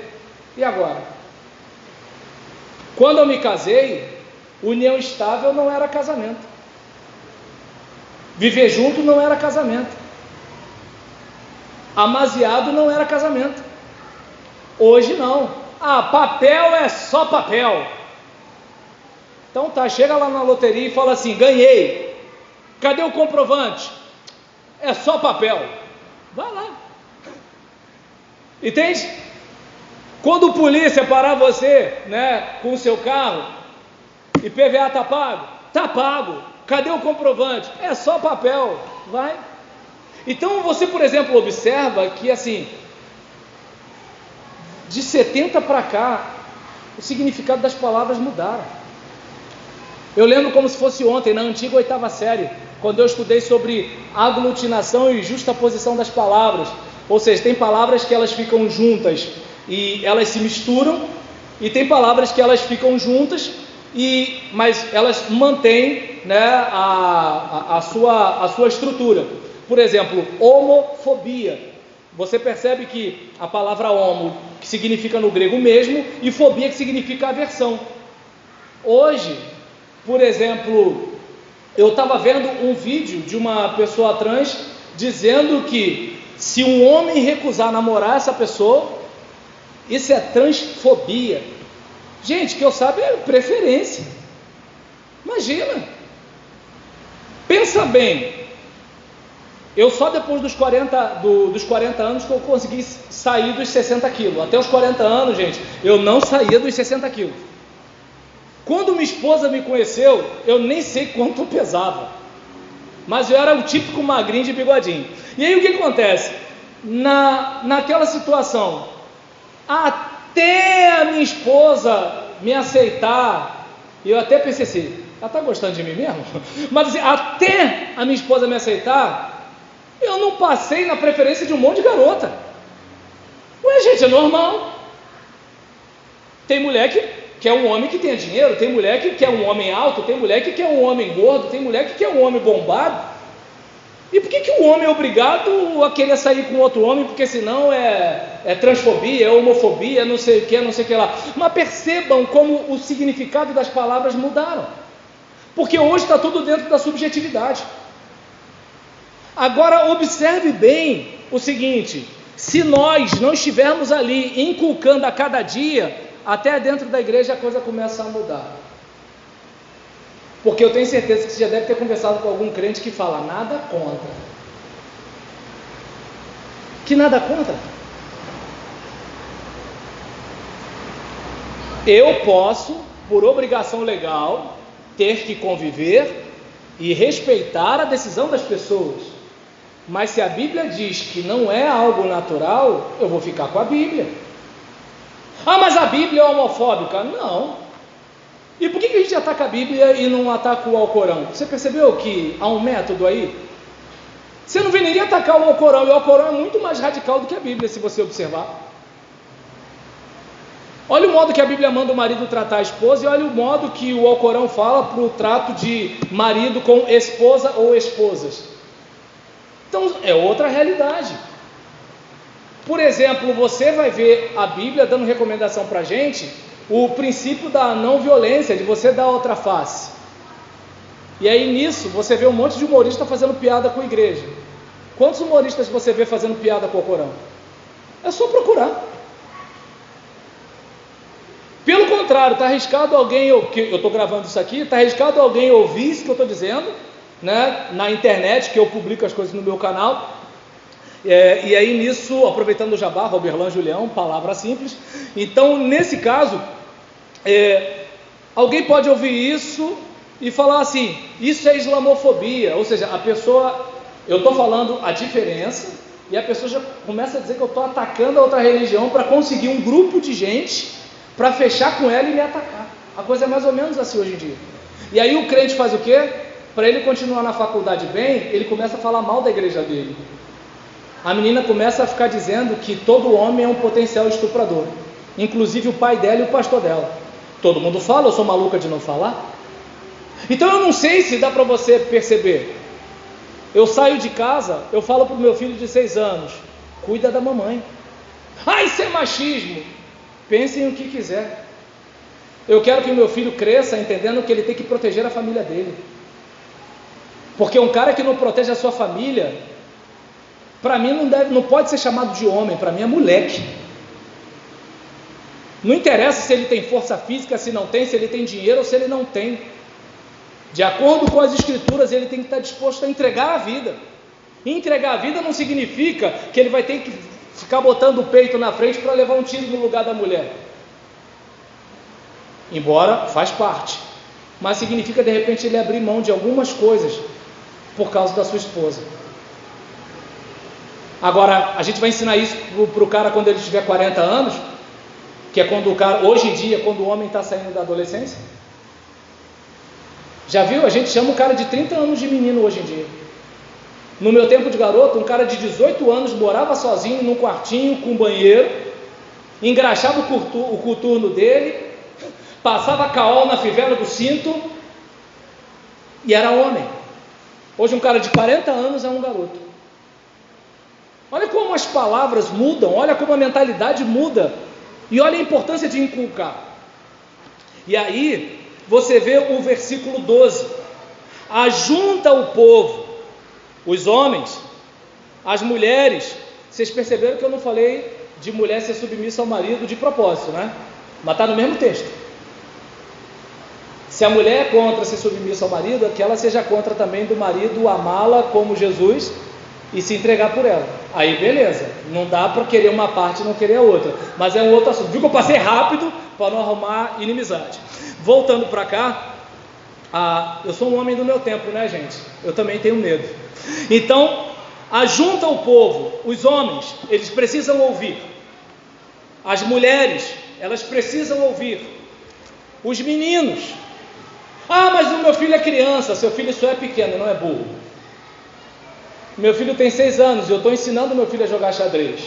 E agora? Quando eu me casei, união estável não era casamento. Viver junto não era casamento. Amaziado não era casamento. Hoje não. Papel é só papel. Então tá, chega lá na loteria e fala assim, ganhei. Cadê o comprovante? É só papel. Vai lá. Entende? Quando o polícia parar você, né, com o seu carro, e PVA está pago? Está pago. Cadê o comprovante? É só papel. Vai. Então você, por exemplo, observa que assim, de 70 para cá, o significado das palavras mudaram. Eu lembro como se fosse ontem, na antiga 8ª série, quando eu estudei sobre aglutinação e justaposição das palavras. Ou seja, tem palavras que elas ficam juntas e elas se misturam, e tem palavras que elas ficam juntas, mas elas mantêm, né, a sua estrutura. Por exemplo, homofobia. Você percebe que a palavra homo, que significa no grego mesmo, e fobia, que significa aversão. Hoje, por exemplo, eu estava vendo um vídeo de uma pessoa trans dizendo que se um homem recusar namorar essa pessoa, isso é transfobia. Gente, que eu saiba é preferência. Imagina. Pensa bem. Eu só depois dos 40 anos que eu consegui sair dos 60 quilos. Até os 40 anos, gente, eu não saía dos 60 quilos. Quando minha esposa me conheceu, eu nem sei quanto eu pesava. Mas eu era o típico magrinho de bigodinho. E aí o que acontece? Naquela situação, até a minha esposa me aceitar, e eu até pensei assim, ela está gostando de mim mesmo? Mas assim, até a minha esposa me aceitar, eu não passei na preferência de um monte de garota. Ué, gente, é normal. Tem mulher que quer um homem que tenha dinheiro, tem mulher que quer um homem alto, tem mulher que quer um homem gordo, tem mulher que quer um homem bombado. E por que o homem é obrigado a querer sair com outro homem? Porque senão é transfobia, é homofobia, não sei o que lá. Mas percebam como o significado das palavras mudaram. Porque hoje está tudo dentro da subjetividade. Agora observe bem o seguinte, se nós não estivermos ali inculcando a cada dia, até dentro da igreja a coisa começa a mudar. Porque eu tenho certeza que você já deve ter conversado com algum crente que fala nada contra. Que nada contra? Eu posso, por obrigação legal, ter que conviver e respeitar a decisão das pessoas. Mas se a Bíblia diz que não é algo natural, eu vou ficar com a Bíblia. Mas a Bíblia é homofóbica? Não. E por que a gente ataca a Bíblia e não ataca o Alcorão? Você percebeu que há um método aí? Você não viria atacar o Alcorão, e o Alcorão é muito mais radical do que a Bíblia, se você observar. Olha o modo que a Bíblia manda o marido tratar a esposa, e olha o modo que o Alcorão fala para o trato de marido com esposa ou esposas. Então é outra realidade. Por exemplo, você vai ver a Bíblia dando recomendação para a gente, o princípio da não violência, de você dar outra face. E aí nisso você vê um monte de humorista fazendo piada com a igreja. Quantos humoristas você vê fazendo piada com o Alcorão? É só procurar. Pelo contrário, está arriscado alguém, eu estou gravando isso aqui, está arriscado alguém ouvir isso que eu estou dizendo, né, na internet, que eu publico as coisas no meu canal, e aí nisso, aproveitando o jabá, Roberlan Julião, palavra simples. Então nesse caso, alguém pode ouvir isso e falar assim, isso é islamofobia, ou seja, a pessoa, eu estou falando a diferença, e a pessoa já começa a dizer que eu estou atacando a outra religião para conseguir um grupo de gente para fechar com ela e me atacar. A coisa é mais ou menos assim hoje em dia. E aí o crente faz o quê? Para ele continuar na faculdade bem, ele começa a falar mal da igreja dele. A menina começa a ficar dizendo que todo homem é um potencial estuprador, inclusive o pai dela e o pastor dela. Todo mundo fala, eu sou maluca de não falar? Então eu não sei se dá para você perceber. Eu saio de casa, eu falo para o meu filho de 6 anos, cuida da mamãe. Ah, isso é machismo. Pensem o que quiser. Eu quero que o meu filho cresça entendendo que ele tem que proteger a família dele. Porque um cara que não protege a sua família, para mim não pode ser chamado de homem, para mim é moleque. Não interessa se ele tem força física, se não tem, se ele tem dinheiro ou se ele não tem. De acordo com as escrituras, ele tem que estar disposto a entregar a vida. E entregar a vida não significa que ele vai ter que ficar botando o peito na frente para levar um tiro no lugar da mulher. Embora faz parte. Mas significa de repente ele abrir mão de algumas coisas por causa da sua esposa. Agora, a gente vai ensinar isso para o cara quando ele tiver 40 anos, que é quando o cara, hoje em dia, quando o homem está saindo da adolescência. Já viu? A gente chama o cara de 30 anos de menino hoje em dia. No meu tempo de garoto, um cara de 18 anos morava sozinho num quartinho com banheiro, engraxava o coturno dele, passava caol na fivela do cinto e era homem. Hoje um cara de 40 anos é um garoto. Olha como as palavras mudam, olha como a mentalidade muda, e olha a importância de inculcar. E aí você vê o versículo 12: ajunta o povo, os homens, as mulheres. Vocês perceberam que eu não falei de mulher ser submissa ao marido de propósito, né? Mas está no mesmo texto. Se a mulher é contra ser submissa ao marido, é que ela seja contra também do marido amá-la como Jesus e se entregar por ela. Aí beleza, não dá para querer uma parte e não querer a outra, mas é um outro assunto. Viu que eu passei rápido para não arrumar inimizade. Voltando para cá, eu sou um homem do meu tempo, né, gente? Eu também tenho medo. Então, ajunta o povo, os homens, eles precisam ouvir. As mulheres, elas precisam ouvir. Os meninos, mas o meu filho é criança. Seu filho só é pequeno, não é burro. Meu filho tem 6 anos e eu estou ensinando meu filho a jogar xadrez.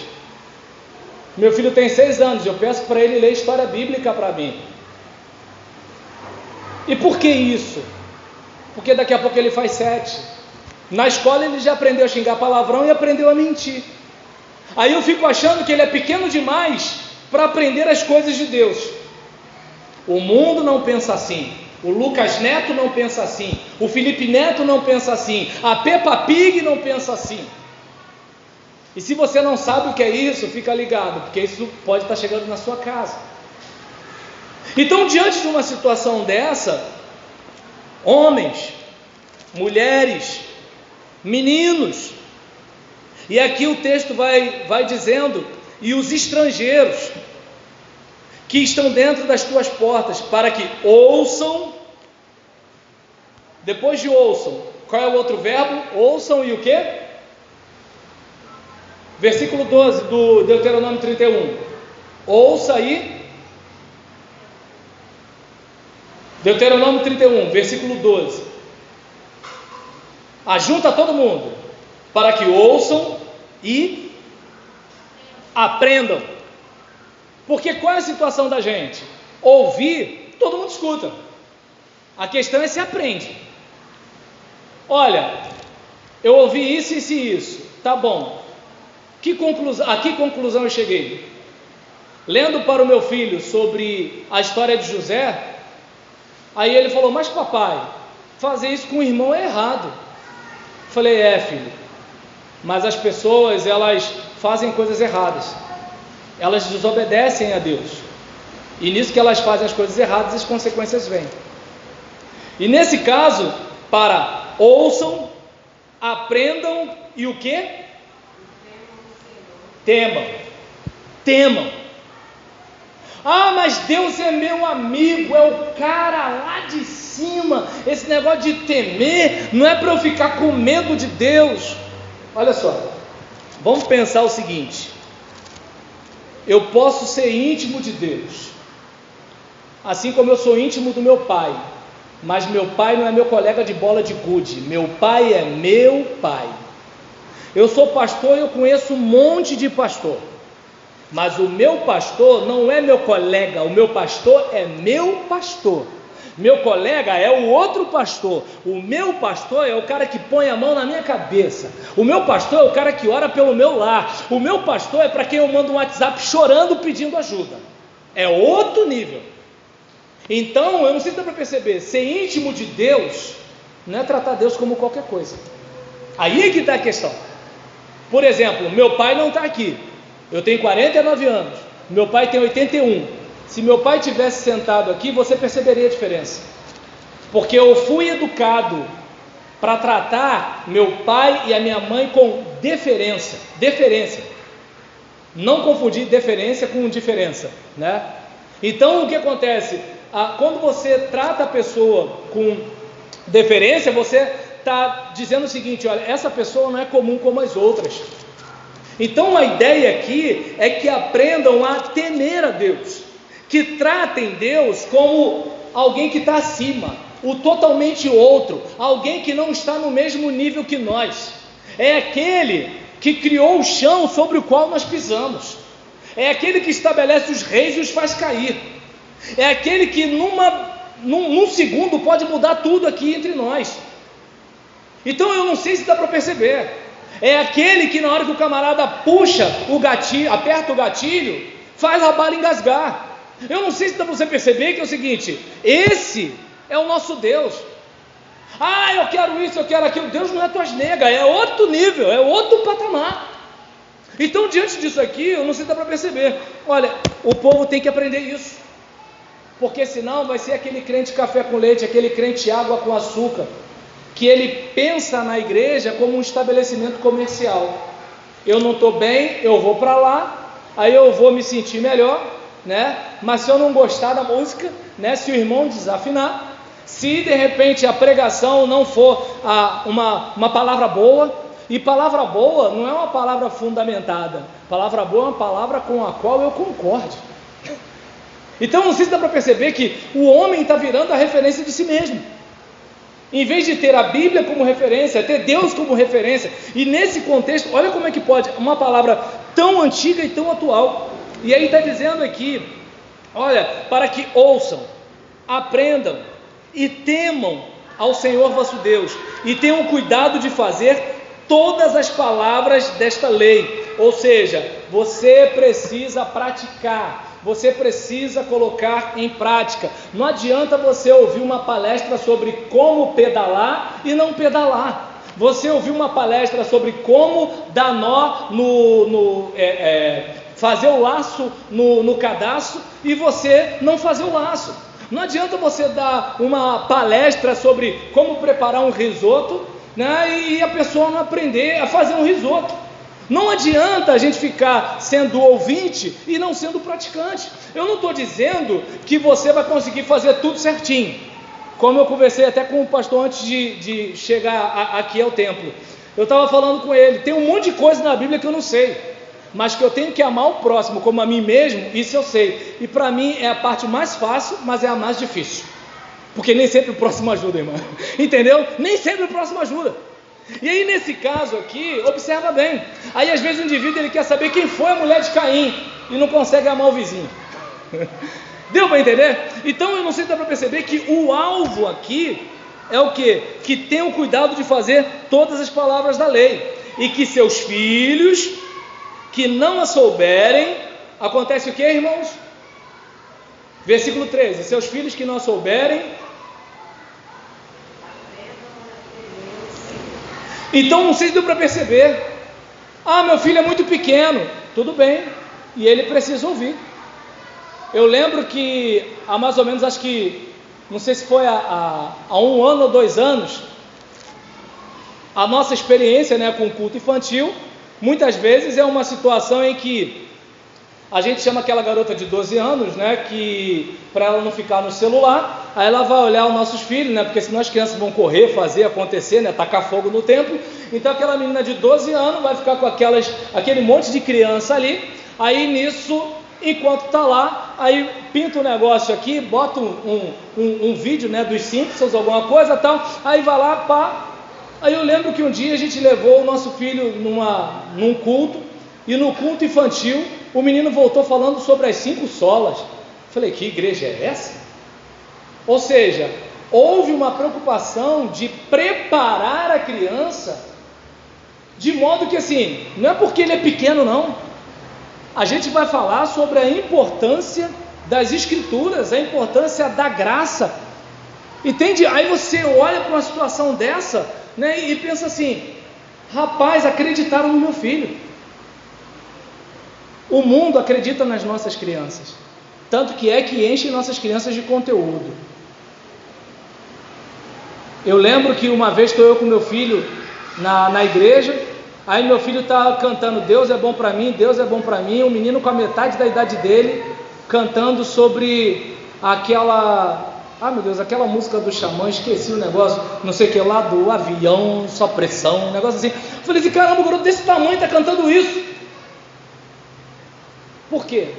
Meu filho tem 6 anos e eu peço para ele ler história bíblica para mim. E por que isso? Porque daqui a pouco ele faz 7. Na escola ele já aprendeu a xingar palavrão e aprendeu a mentir. Aí eu fico achando que ele é pequeno demais para aprender as coisas de Deus. O mundo não pensa assim. O Lucas Neto não pensa assim. O Felipe Neto não pensa assim. A Peppa Pig não pensa assim. E se você não sabe o que é isso, fica ligado, porque isso pode estar chegando na sua casa. Então, diante de uma situação dessa, homens, mulheres, meninos, e aqui o texto vai dizendo, e os estrangeiros que estão dentro das tuas portas, para que ouçam. Depois de ouçam, qual é o outro verbo? Ouçam e o quê? Versículo 12 do Deuteronômio 31. Ouça aí. Deuteronômio 31, versículo 12. Ajunta todo mundo, para que ouçam e aprendam. Porque qual é a situação da gente? Ouvir, todo mundo escuta. A questão é se aprende. Olha, eu ouvi isso, isso e isso. Tá bom. A que conclusão eu cheguei? Lendo para o meu filho sobre a história de José, aí ele falou, mas papai, fazer isso com o irmão é errado. Falei, filho, mas as pessoas, elas fazem coisas erradas. Elas desobedecem a Deus. E nisso que elas fazem as coisas erradas, as consequências vêm. E nesse caso, ouçam, aprendam e o quê? Temam. Ah, mas Deus é meu amigo, é o cara lá de cima. Esse negócio de temer não é para eu ficar com medo de Deus. Olha só, vamos pensar o seguinte: eu posso ser íntimo de Deus, assim como eu sou íntimo do meu pai, mas meu pai não é meu colega de bola de gude, meu pai é meu pai. Eu sou pastor e eu conheço um monte de pastor, mas o meu pastor não é meu colega, o meu pastor é meu pastor. Meu colega é o outro pastor, o meu pastor é o cara que põe a mão na minha cabeça, o meu pastor é o cara que ora pelo meu lar, o meu pastor é para quem eu mando um WhatsApp chorando pedindo ajuda, é outro nível. Então, eu não sei se dá para perceber, ser íntimo de Deus não é tratar Deus como qualquer coisa. Aí é que está a questão. Por exemplo, meu pai não está aqui, eu tenho 49 anos, meu pai tem 81. Se meu pai tivesse sentado aqui, você perceberia a diferença, porque eu fui educado para tratar meu pai e a minha mãe com deferência, não confundir deferência com diferença, né? Então o que acontece? Quando você trata a pessoa com deferência, você está dizendo o seguinte: olha, essa pessoa não é comum como as outras. Então a ideia aqui é que aprendam a temer a Deus, que tratem Deus como alguém que está acima, o totalmente outro, alguém que não está no mesmo nível que nós. É aquele que criou o chão sobre o qual nós pisamos, é aquele que estabelece os reis e os faz cair, é aquele que num segundo pode mudar tudo aqui entre nós. Então eu não sei se dá para perceber, é aquele que na hora que o camarada puxa o gatilho, aperta o gatilho, faz a bala engasgar. Eu não sei se dá para você perceber que é o seguinte: esse é o nosso Deus. Eu quero isso, eu quero aquilo. Deus não é tuas negas, é outro nível, é outro patamar. Então, diante disso aqui, eu não sei se dá para perceber. Olha, o povo tem que aprender isso, porque senão vai ser aquele crente café com leite, aquele crente água com açúcar, que ele pensa na igreja como um estabelecimento comercial. Eu não estou bem, eu vou para lá, aí eu vou me sentir melhor, né? Mas se eu não gostar da música, né? Se o irmão desafinar, se de repente a pregação não for uma palavra boa, e palavra boa não é uma palavra fundamentada, palavra boa é uma palavra com a qual eu concorde. Então não sei se dá para perceber que o homem está virando a referência de si mesmo, em vez de ter a Bíblia como referência, ter Deus como referência. E nesse contexto, olha como é que pode uma palavra tão antiga e tão atual. E aí está dizendo aqui, olha, para que ouçam, aprendam e temam ao Senhor vosso Deus, e tenham cuidado de fazer todas as palavras desta lei. Ou seja, você precisa praticar, você precisa colocar em prática. Não adianta você ouvir uma palestra sobre como pedalar e não pedalar. Você ouvir uma palestra sobre como dar nó fazer o laço no cadastro e você não fazer o laço. Não adianta você dar uma palestra sobre como preparar um risoto, né, e a pessoa não aprender a fazer um risoto. Não adianta a gente ficar sendo ouvinte e não sendo praticante. Eu não estou dizendo que você vai conseguir fazer tudo certinho, como eu conversei até com o pastor antes de chegar aqui ao templo. Eu estava falando com ele, tem um monte de coisa na Bíblia que eu não sei, mas que eu tenho que amar o próximo como a mim mesmo, isso eu sei. E para mim é a parte mais fácil, mas é a mais difícil. Porque nem sempre o próximo ajuda, irmão. Entendeu? Nem sempre o próximo ajuda. E aí nesse caso aqui, observa bem. Aí às vezes o indivíduo ele quer saber quem foi a mulher de Caim e não consegue amar o vizinho. Deu para entender? Então eu não sei se dá para perceber que o alvo aqui é o quê? Que tenha o cuidado de fazer todas as palavras da lei. E que seus filhos que não a souberem, acontece o que, irmãos? Versículo 13, seus filhos que não a souberem. Então não sei se deu para perceber. Meu filho é muito pequeno. Tudo bem, e ele precisa ouvir. Eu lembro que há mais ou menos, acho que, não sei se foi há 1 ano ou 2 anos, a nossa experiência, né, com o culto infantil, muitas vezes é uma situação em que a gente chama aquela garota de 12 anos, né, que para ela não ficar no celular, aí ela vai olhar os nossos filhos, né, porque senão as crianças vão correr, fazer acontecer, né, tacar fogo no templo. Então aquela menina de 12 anos vai ficar com aquele monte de criança ali. Aí nisso, enquanto está lá, aí pinta um negócio aqui, bota um vídeo, né, dos Simpsons, alguma coisa tal, aí vai lá, pá. Aí eu lembro que um dia a gente levou o nosso filho num culto, e no culto infantil, o menino voltou falando sobre as 5 solas. Falei, que igreja é essa? Ou seja, houve uma preocupação de preparar a criança, de modo que assim, não é porque ele é pequeno não, a gente vai falar sobre a importância das escrituras, a importância da graça, entende? Aí você olha para uma situação dessa, né, e pensa assim, rapaz, acreditaram no meu filho. O mundo acredita nas nossas crianças, tanto que enche nossas crianças de conteúdo. Eu lembro que uma vez estou eu com meu filho na igreja, aí meu filho está cantando Deus é bom para mim, Deus é bom para mim, um menino com a metade da idade dele, cantando sobre aquela música do Xamã, esqueci o negócio, não sei o que lá, do avião, só pressão, um negócio assim. Eu falei assim, caramba, o garoto desse tamanho está cantando isso. Por quê?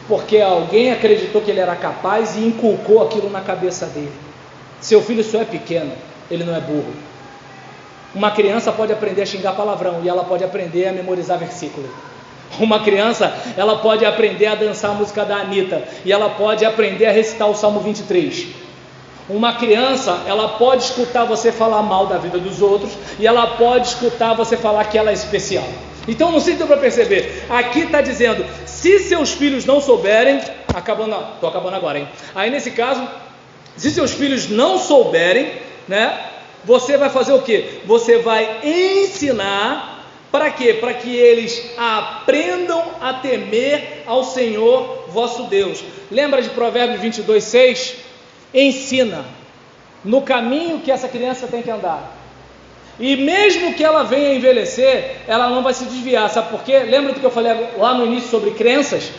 Porque alguém acreditou que ele era capaz e inculcou aquilo na cabeça dele. Seu filho só é pequeno, ele não é burro. Uma criança pode aprender a xingar palavrão e ela pode aprender a memorizar versículo. Uma criança, ela pode aprender a dançar a música da Anitta e ela pode aprender a recitar o Salmo 23. Uma criança, ela pode escutar você falar mal da vida dos outros e ela pode escutar você falar que ela é especial. Então não sei se deu para perceber, aqui está dizendo, se seus filhos não souberem, estou acabando agora, hein? Aí nesse caso, se seus filhos não souberem, né, você vai fazer o quê? Você vai ensinar, para quê? Para que eles aprendam a temer ao Senhor vosso Deus. Lembra de Provérbios 22:6? Ensina no caminho que essa criança tem que andar. E mesmo que ela venha a envelhecer, ela não vai se desviar, sabe por quê? Lembra do que eu falei lá no início sobre crenças?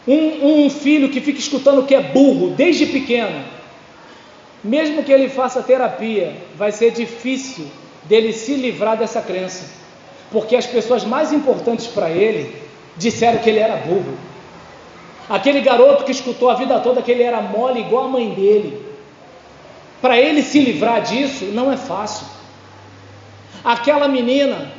Um filho que fica escutando que é burro desde pequeno, mesmo que ele faça terapia, vai ser difícil dele se livrar dessa crença, porque as pessoas mais importantes para ele disseram que ele era burro. Aquele garoto que escutou a vida toda que ele era mole igual a mãe dele, para ele se livrar disso não é fácil. Aquela menina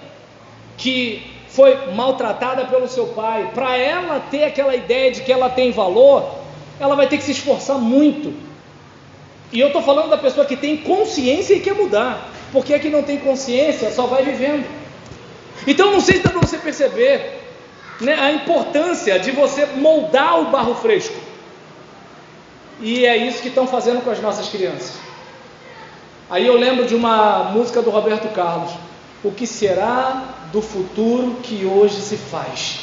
que foi maltratada pelo seu pai, para ela ter aquela ideia de que ela tem valor, ela vai ter que se esforçar muito. E eu estou falando da pessoa que tem consciência e quer mudar, porque a que não tem consciência só vai vivendo. Então não sei se dá para você perceber, né, a importância de você moldar o barro fresco. E é isso que estão fazendo com as nossas crianças. Aí eu lembro de uma música do Roberto Carlos, o que será do futuro que hoje se faz?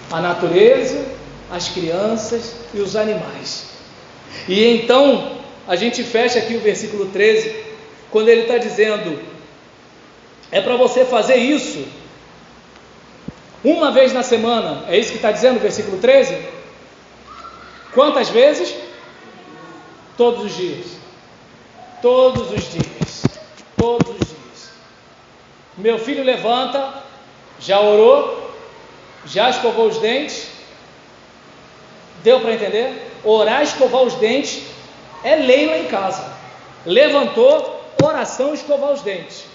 A natureza, as crianças e os animais. E então a gente fecha aqui o versículo 13, quando ele está dizendo, é para você fazer isso uma vez na semana, é isso que está dizendo o versículo 13? Quantas vezes? Todos os dias. Todos os dias. Todos os dias. Meu filho levanta, já orou, já escovou os dentes. Deu para entender? Orar, escovar os dentes É lei lá em casa. Levantou, oração, escovar os dentes.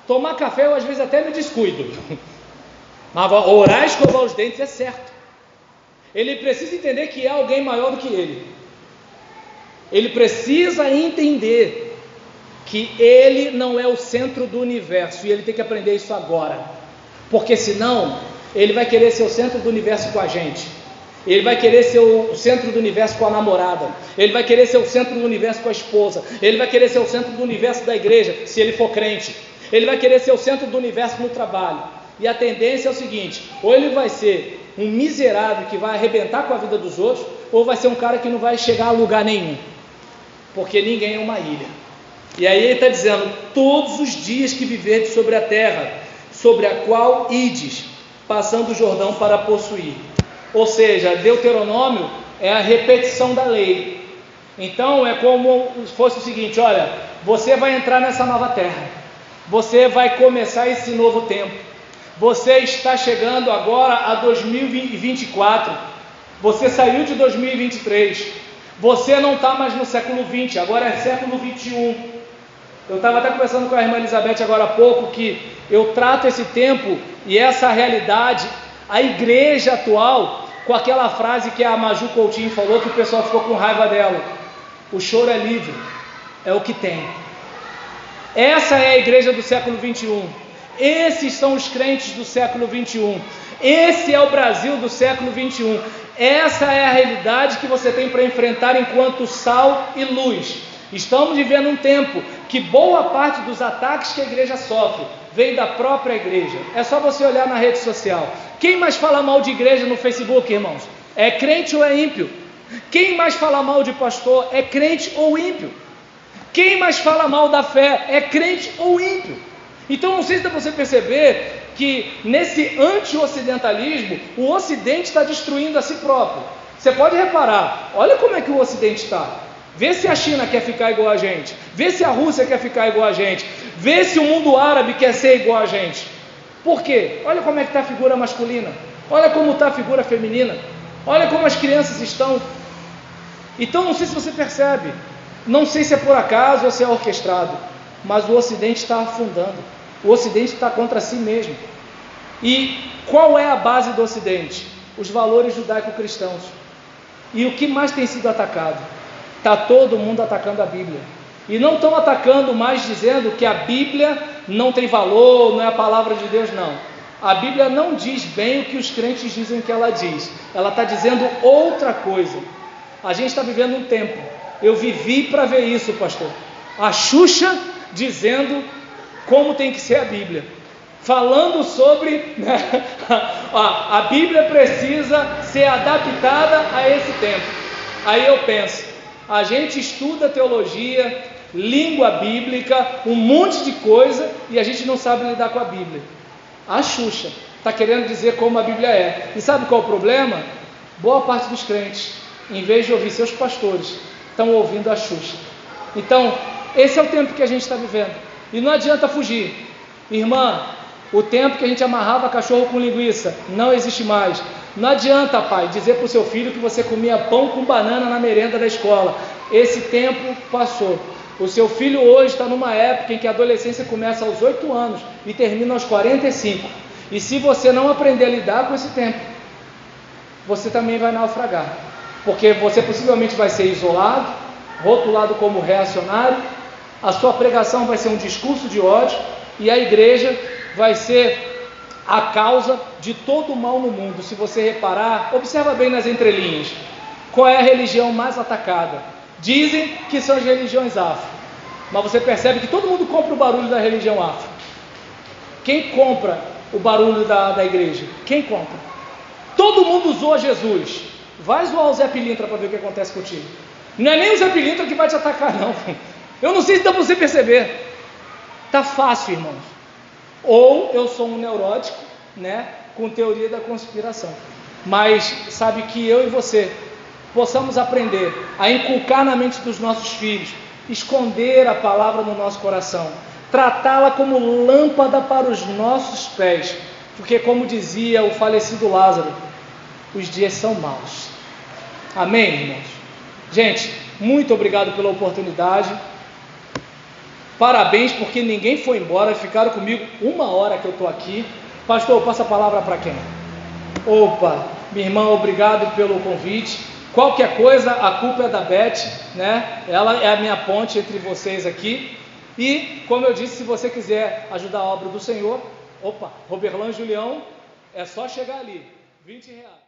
Tomar café eu às vezes até me descuido. Mas orar e escovar os dentes é certo. Ele precisa entender que é alguém maior do que ele. Ele precisa entender que ele não é o centro do universo, e ele tem que aprender isso agora, porque senão ele vai querer ser o centro do universo com a gente, ele vai querer ser o centro do universo com a namorada, ele vai querer ser o centro do universo com a esposa, ele vai querer ser o centro do universo da igreja, se ele for crente, ele vai querer ser o centro do universo no trabalho, e a tendência é o seguinte: ou ele vai ser um miserável que vai arrebentar com a vida dos outros, ou vai ser um cara que não vai chegar a lugar nenhum, porque ninguém é uma ilha. E aí ele está dizendo: todos os dias que viverdes sobre a terra, sobre a qual ides, passando o Jordão para possuir. Ou seja, Deuteronômio é a repetição da lei. Então é como se fosse o seguinte: olha, você vai entrar nessa nova terra, você vai começar esse novo tempo, você está chegando agora a 2024, você saiu de 2023, você não está mais no século 20, agora é século 21. Eu estava até conversando com a irmã Elizabeth agora há pouco, que eu trato esse tempo e essa realidade, a igreja atual, com aquela frase que a Maju Coutinho falou, que o pessoal ficou com raiva dela: o choro é livre, é o que tem. Essa é a igreja do século 21, esses são os crentes do século 21, esse é o Brasil do século 21, essa é a realidade que você tem para enfrentar enquanto sal e luz. Estamos vivendo um tempo que boa parte dos ataques que a igreja sofre vem da própria igreja. É só você olhar na rede social. Quem mais fala mal de igreja no Facebook, irmãos? É crente ou é ímpio? Quem mais fala mal de pastor? É crente ou ímpio? Quem mais fala mal da fé? É crente ou ímpio? Então não sei se dá para você perceber que nesse anti-ocidentalismo o Ocidente está destruindo a si próprio. Você pode reparar, olha como é que o Ocidente está. Vê se a China quer ficar igual a gente, vê se a Rússia quer ficar igual a gente, vê se o mundo árabe quer ser igual a gente. Por quê? Olha como é que está a figura masculina, olha como está a figura feminina, olha como as crianças estão. Então não sei se você percebe, não sei se é por acaso ou se é orquestrado, mas o Ocidente está afundando, o Ocidente está contra si mesmo. E qual é a base do Ocidente? Os valores judaico-cristãos. E o que mais tem sido atacado? Está todo mundo atacando a Bíblia, e não estão atacando mais dizendo que a Bíblia não tem valor, não é a palavra de Deus, não. A Bíblia não diz bem o que os crentes dizem que ela diz, ela está dizendo outra coisa. A gente está vivendo um tempo, eu vivi para ver isso, pastor, a Xuxa dizendo como tem que ser a Bíblia, falando sobre, né, a Bíblia precisa ser adaptada a esse tempo. Aí eu penso, a gente estuda teologia, língua bíblica, um monte de coisa, e a gente não sabe lidar com a Bíblia. A Xuxa está querendo dizer como a Bíblia é. E sabe qual é o problema? Boa parte dos crentes, em vez de ouvir seus pastores, estão ouvindo a Xuxa. Então, esse é o tempo que a gente está vivendo. E não adianta fugir. Irmã, o tempo que a gente amarrava cachorro com linguiça não existe mais. Não adianta, pai, dizer para o seu filho que você comia pão com banana na merenda da escola. Esse tempo passou. O seu filho hoje está numa época em que a adolescência começa aos 8 anos e termina aos 45. E se você não aprender a lidar com esse tempo, você também vai naufragar. Porque você possivelmente vai ser isolado, rotulado como reacionário, a sua pregação vai ser um discurso de ódio, e a igreja vai ser a causa de todo o mal no mundo. Se você reparar, observa bem nas entrelinhas, qual é a religião mais atacada? Dizem que são as religiões afro, mas você percebe que todo mundo compra o barulho da religião afro. Quem compra o barulho da igreja? Quem compra? Todo mundo zoa Jesus. Vai zoar o Zé Pilintra para ver o que acontece contigo. Não é nem o Zé Pilintra que vai te atacar, não. Eu não sei se dá para você perceber. Tá fácil, irmãos. Ou eu sou um neurótico, né, com teoria da conspiração. Mas sabe que eu e você possamos aprender a inculcar na mente dos nossos filhos, esconder a palavra no nosso coração, tratá-la como lâmpada para os nossos pés, porque como dizia o falecido Lázaro, os dias são maus. Amém, irmãos? Gente, muito obrigado pela oportunidade. Parabéns, porque ninguém foi embora, ficaram comigo 1 hora que eu estou aqui. Pastor, passa a palavra para quem? Opa, minha irmã, obrigado pelo convite. Qualquer coisa, a culpa é da Beth, né? Ela é a minha ponte entre vocês aqui. E, como eu disse, se você quiser ajudar a obra do Senhor, Roberlan Julião, é só chegar ali, R$20.